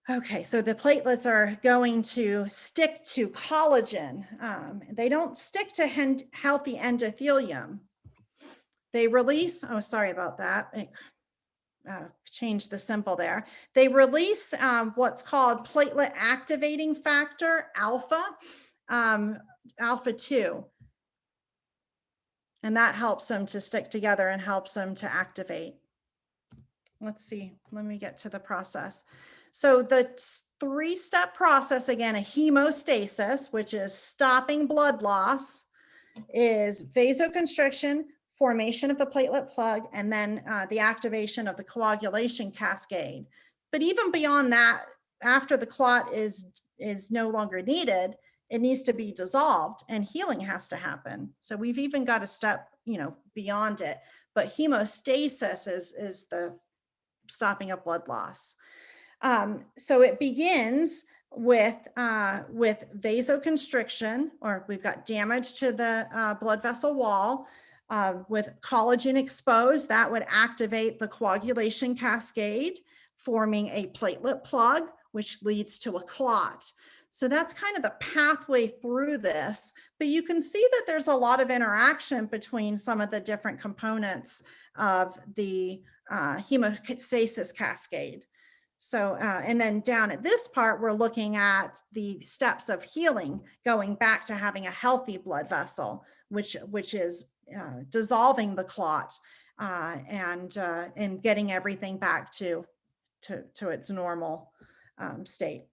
Speaker 1: Okay, so the platelets are going to stick to collagen. They don't stick to healthy endothelium. They release, oh, sorry about that. Change the symbol there. They release what's called platelet activating factor, alpha, alpha 2. And that helps them to stick together and helps them to activate. Let's see, let me get to the process. So the 3-step process, again, a hemostasis, which is stopping blood loss, is vasoconstriction, formation of the platelet plug, and then the activation of the coagulation cascade. But even beyond that, after the clot is no longer needed, it needs to be dissolved and healing has to happen. So we've even got a step, beyond it. But hemostasis is the stopping of blood loss. So it begins with vasoconstriction, or we've got damage to the blood vessel wall with collagen exposed. That would activate the coagulation cascade, forming a platelet plug, which leads to a clot. So that's kind of the pathway through this, but you can see that there's a lot of interaction between some of the different components of the hemostasis cascade. So, and then down at this part, we're looking at the steps of healing, going back to having a healthy blood vessel, which is dissolving the clot and getting everything back to to its normal state.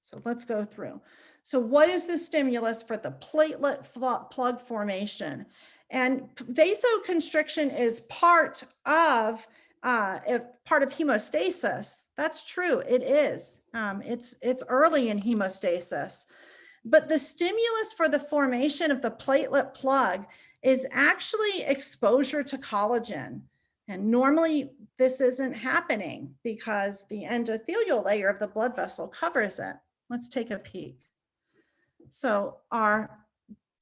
Speaker 1: So let's go through. So what is the stimulus for the platelet plug formation? And vasoconstriction is part of hemostasis. That's true. It is. It's early in hemostasis. But the stimulus for the formation of the platelet plug is actually exposure to collagen. And normally this isn't happening because the endothelial layer of the blood vessel covers it. Let's take a peek. So our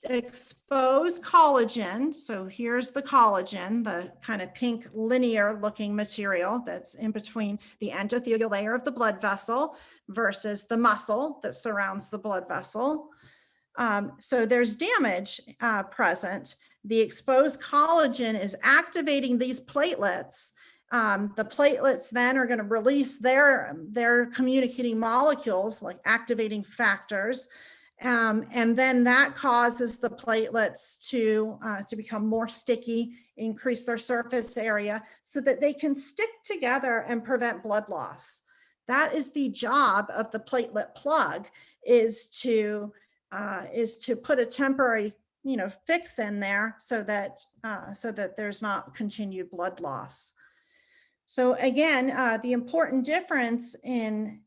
Speaker 1: exposed collagen, so here's the collagen, the kind of pink linear looking material that's in between the endothelial layer of the blood vessel versus the muscle that surrounds the blood vessel. So there's damage present. The exposed collagen is activating these platelets. The platelets then are going to release their communicating molecules like activating factors. And then that causes the platelets to become more sticky, increase their surface area so that they can stick together and prevent blood loss. That is the job of the platelet plug, is to put a temporary fix in there so that there's not continued blood loss. So again, the important difference in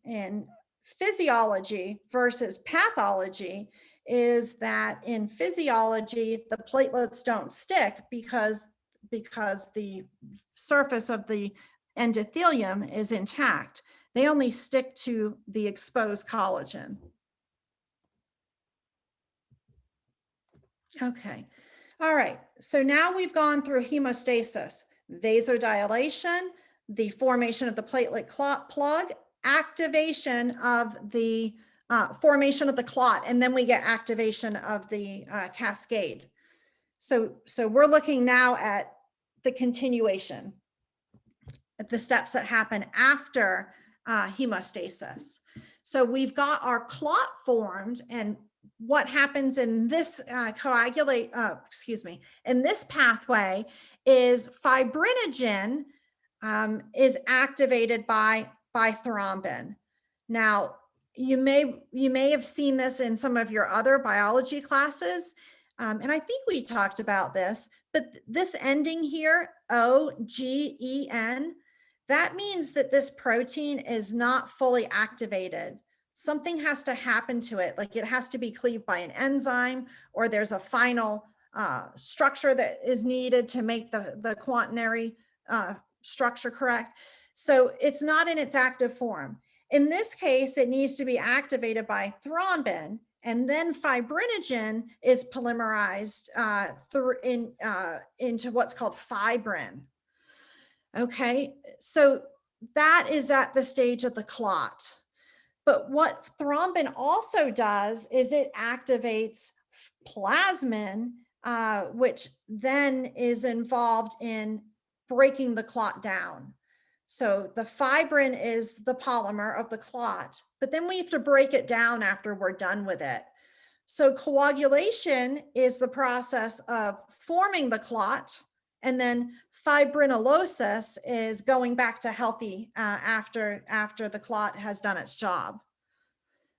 Speaker 1: physiology versus pathology is that in physiology, the platelets don't stick because the surface of the endothelium is intact. They only stick to the exposed collagen. Okay. All right. So now we've gone through hemostasis, vasodilation, the formation of the platelet plug, activation of the formation of the clot, and then we get activation of the cascade. So we're looking now at the continuation, at the steps that happen after hemostasis. So we've got our clot formed, and what happens in this in this pathway is fibrinogen is activated by thrombin. Now, you may have seen this in some of your other biology classes, and I think we talked about this, but this ending here, OGEN, that means that this protein is not fully activated. Something has to happen to it, like it has to be cleaved by an enzyme, or there's a final structure that is needed to make the quaternary structure correct. So it's not in its active form. In this case, it needs to be activated by thrombin, and then fibrinogen is polymerized into what's called fibrin. Okay, so that is at the stage of the clot. But what thrombin also does is it activates plasmin, which then is involved in breaking the clot down. So the fibrin is the polymer of the clot, but then we have to break it down after we're done with it. So coagulation is the process of forming the clot, and then fibrinolysis is going back to healthy after the clot has done its job.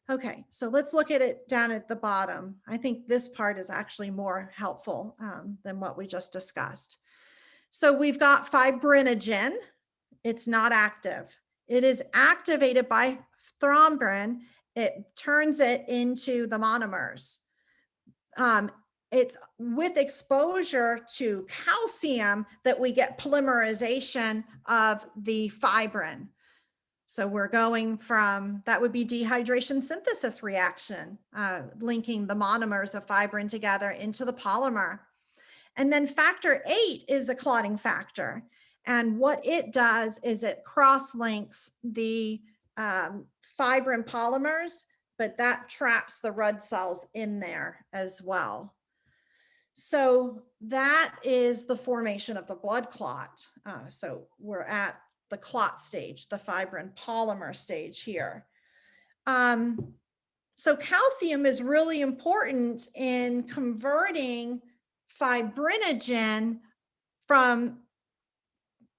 Speaker 1: Okay, so let's look at it down at the bottom. I think this part is actually more helpful than what we just discussed. So we've got fibrinogen. It's not active. It is activated by thrombin. It turns it into the monomers. It's with exposure to calcium that we get polymerization of the fibrin. So we're going from, that would be dehydration synthesis reaction, linking the monomers of fibrin together into the polymer. And then factor VIII is a clotting factor. And what it does is it cross-links the fibrin polymers, but that traps the red cells in there as well. So that is the formation of the blood clot. So we're at the clot stage, the fibrin polymer stage here. So calcium is really important in converting fibrinogen from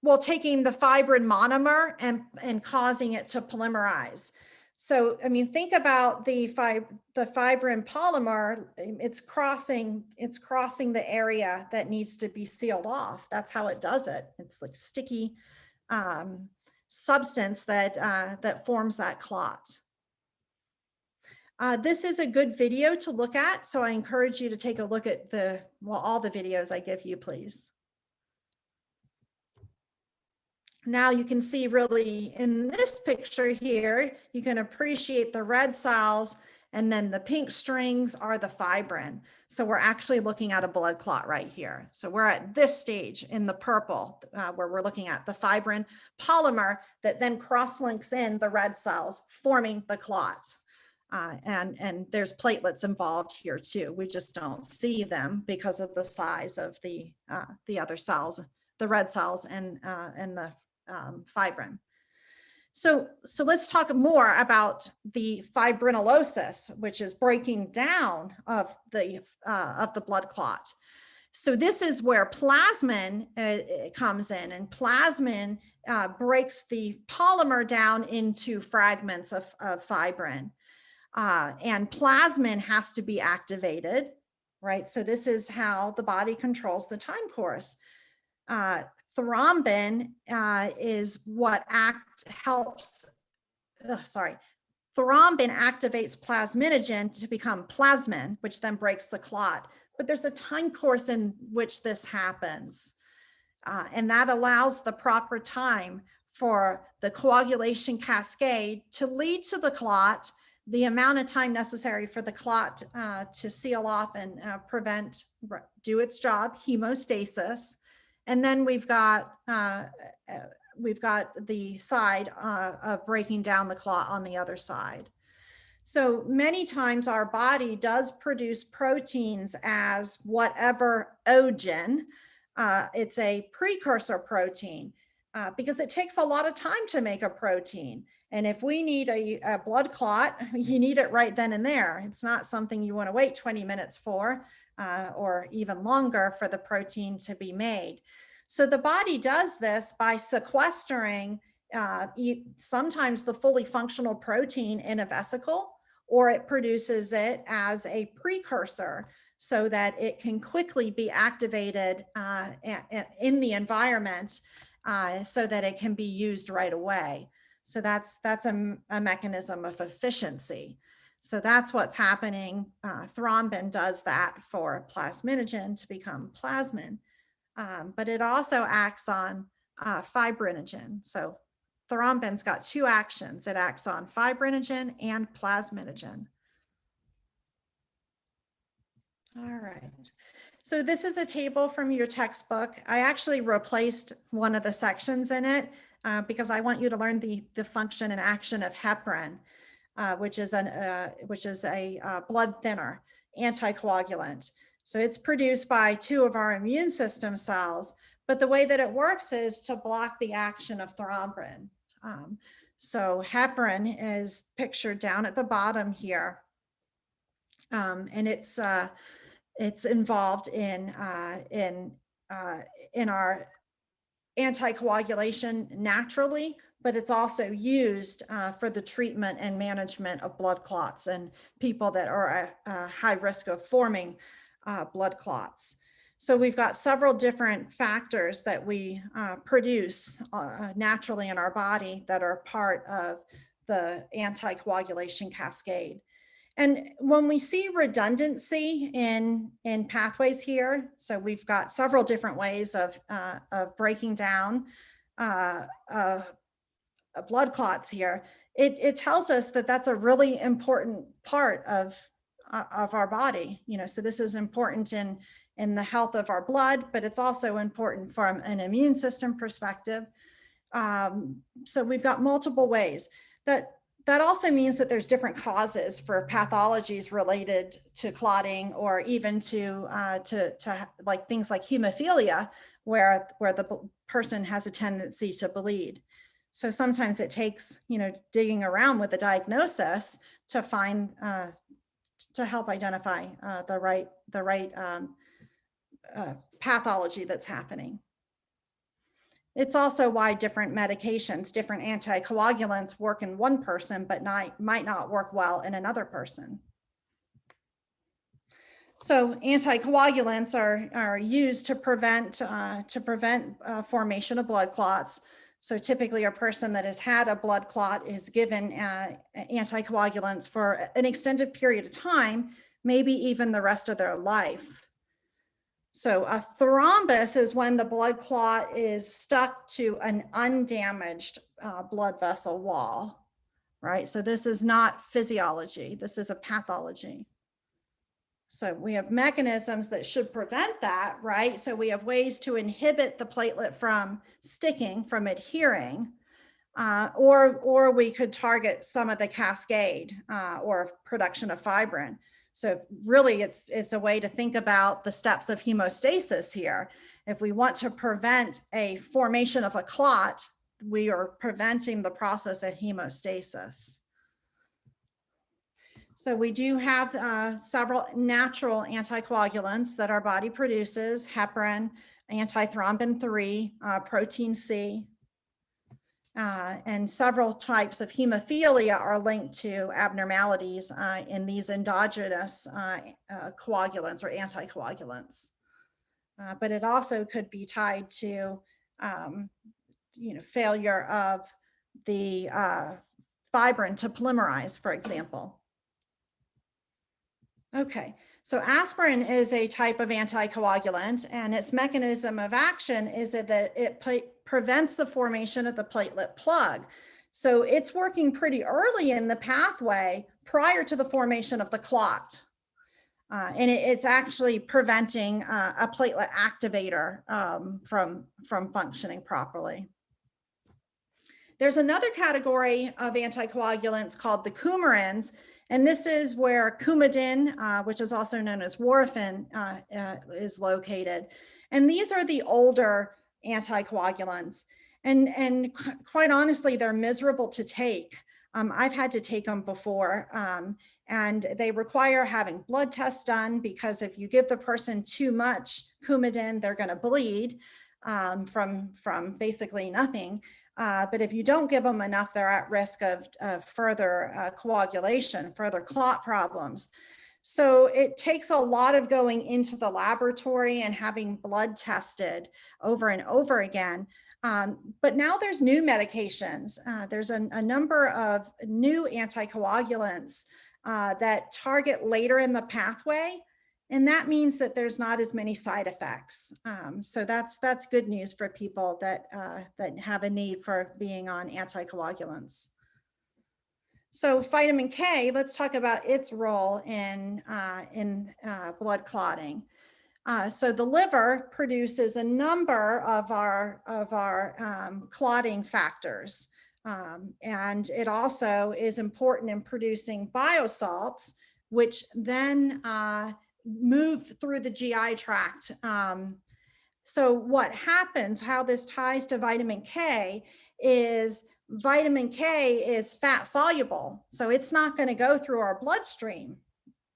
Speaker 1: well, taking the fibrin monomer and causing it to polymerize. So, I mean, think about the fibrin polymer. It's crossing the area that needs to be sealed off. That's how it does it. It's like sticky substance that forms that clot. This is a good video to look at, so I encourage you to take a look at all the videos I give you, please. Now you can see really in this picture here, you can appreciate the red cells, and then the pink strings are the fibrin. So we're actually looking at a blood clot right here. So we're at this stage in the purple where we're looking at the fibrin polymer that then cross-links in the red cells, forming the clot. And there's platelets involved here too. We just don't see them because of the size of the other cells, the red cells and the fibrin. So let's talk more about the fibrinolysis, which is breaking down of the blood clot. So this is where plasmin comes in, and plasmin breaks the polymer down into fragments of fibrin. And plasmin has to be activated, right? So this is how the body controls the time course. Thrombin is what Thrombin activates plasminogen to become plasmin, which then breaks the clot. But there's a time course in which this happens. And that allows the proper time for the coagulation cascade to lead to the clot, the amount of time necessary for the clot to seal off and do its job, hemostasis. And then we've got the side of breaking down the clot on the other side. So many times our body does produce proteins as whatever ogen. It's a precursor protein because it takes a lot of time to make a protein. And if we need a blood clot, you need it right then and there. It's not something you want to wait 20 minutes for or even longer for the protein to be made. So the body does this by sequestering sometimes the fully functional protein in a vesicle, or it produces it as a precursor so that it can quickly be activated in the environment so that it can be used right away. So that's a mechanism of efficiency. So that's what's happening. Thrombin does that for plasminogen to become plasmin, but it also acts on fibrinogen. So thrombin's got two actions. It acts on fibrinogen and plasminogen. All right. So this is a table from your textbook. I actually replaced one of the sections in it because I want you to learn the function and action of heparin, which is a blood thinner, anticoagulant. So it's produced by two of our immune system cells, but the way that it works is to block the action of thrombin. So heparin is pictured down at the bottom here, and it's involved in our anticoagulation naturally, but it's also used for the treatment and management of blood clots and people that are at high risk of forming blood clots. So we've got several different factors that we produce naturally in our body that are part of the anticoagulation cascade. And when we see redundancy in pathways here, so we've got several different ways of breaking down blood clots here, it tells us that that's a really important part of our body. You know, so this is important in the health of our blood, but it's also important from an immune system perspective. So we've got multiple ways. That also means that there's different causes for pathologies related to clotting, or even to like things like hemophilia, where the person has a tendency to bleed. So sometimes it takes, digging around with the diagnosis to find to help identify the right pathology that's happening. It's also why different medications, different anticoagulants work in one person, but might not work well in another person. So anticoagulants are used to prevent formation of blood clots. So typically a person that has had a blood clot is given anticoagulants for an extended period of time, maybe even the rest of their life. So a thrombus is when the blood clot is stuck to an undamaged blood vessel wall, right? So this is not physiology, this is a pathology. So we have mechanisms that should prevent that, right? So we have ways to inhibit the platelet from sticking, from adhering, or we could target some of the cascade or production of fibrin. So really it's a way to think about the steps of hemostasis here. If we want to prevent a formation of a clot, we are preventing the process of hemostasis. So we do have several natural anticoagulants that our body produces: heparin, antithrombin 3, protein C, and several types of hemophilia are linked to abnormalities in these endogenous coagulants or anticoagulants. But it also could be tied to, failure of the fibrin to polymerize, for example. Okay, so aspirin is a type of anticoagulant, and its mechanism of action is that it prevents the formation of the platelet plug. So it's working pretty early in the pathway prior to the formation of the clot. And it's actually preventing a platelet activator from functioning properly. There's another category of anticoagulants called the coumarins, and this is where coumadin, which is also known as warfarin, is located. And these are the older anticoagulants. And quite honestly, they're miserable to take. I've had to take them before, and they require having blood tests done, because if you give the person too much coumadin, they're going to bleed from basically nothing. But if you don't give them enough, they're at risk of further coagulation, further clot problems. So it takes a lot of going into the laboratory and having blood tested over and over again. But now there's new medications. There's a number of new anticoagulants that target later in the pathway. And that means that there's not as many side effects. So that's good news for people that have a need for being on anticoagulants. So vitamin K, let's talk about its role in blood clotting. So the liver produces a number of our clotting factors. And it also is important in producing biosalts, which then move through the GI tract. So what happens, how this ties to vitamin K, is vitamin K is fat soluble. So it's not going to go through our bloodstream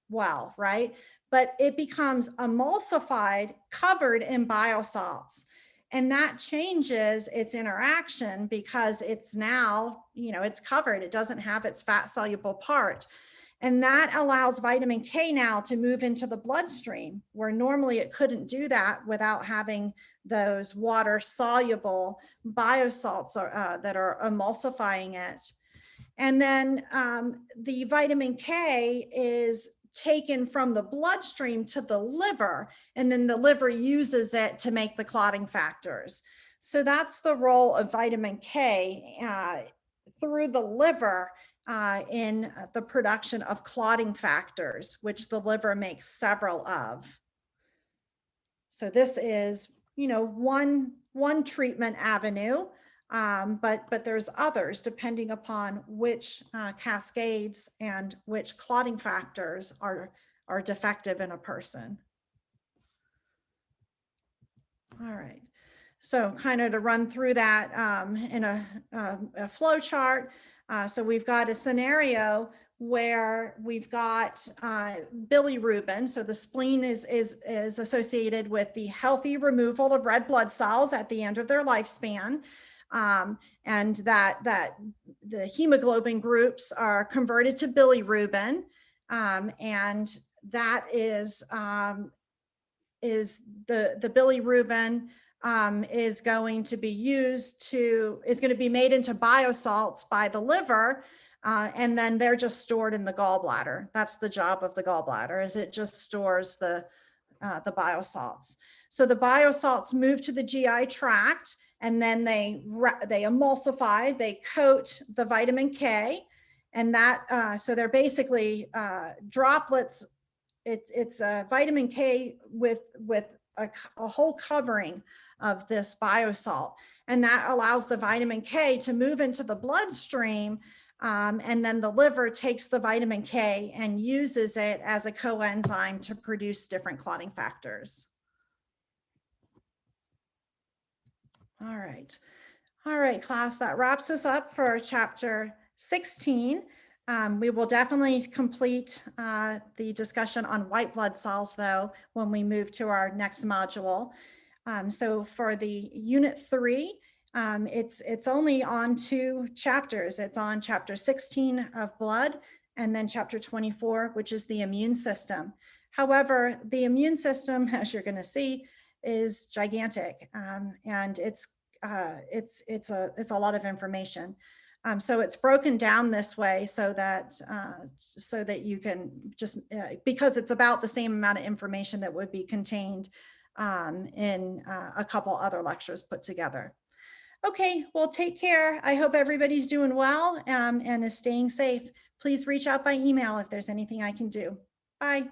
Speaker 1: well, right? But it becomes emulsified, covered in biosalts. And that changes its interaction because it's now, it's covered. It doesn't have its fat soluble part. And that allows vitamin K now to move into the bloodstream, where normally it couldn't do that without having those water soluble biosalts that are emulsifying it. And then the vitamin K is taken from the bloodstream to the liver, and then the liver uses it to make the clotting factors. So that's the role of vitamin K through the liver in the production of clotting factors, which the liver makes several of. So this is, one treatment avenue, but there's others depending upon which cascades and which clotting factors are defective in a person. All right. So kind of to run through that in a flow chart. So we've got a scenario where we've got bilirubin. So the spleen is associated with the healthy removal of red blood cells at the end of their lifespan. And that the hemoglobin groups are converted to bilirubin. And that is the bilirubin is going to be made into biosalts by the liver, and then they're just stored in the gallbladder. That's the job of the gallbladder, is it just stores the biosalts. So the biosalts move to the GI tract, and then they emulsify, they coat the vitamin K, and that so they're basically droplets. It's a vitamin K with a whole covering of this biosalt, and that allows the vitamin K to move into the bloodstream, and then the liver takes the vitamin K and uses it as a coenzyme to produce different clotting factors. All right, class, that wraps us up for chapter 16. We will definitely complete the discussion on white blood cells, though, when we move to our next module. So for the unit 3, it's only on 2 chapters. It's on chapter 16 of blood, and then chapter 24, which is the immune system. However, the immune system, as you're going to see, is gigantic, and it's a lot of information. So it's broken down this way so that you can just, because it's about the same amount of information that would be contained in a couple other lectures put together. Okay, well, take care. I hope everybody's doing well and is staying safe. Please reach out by email if there's anything I can do. Bye.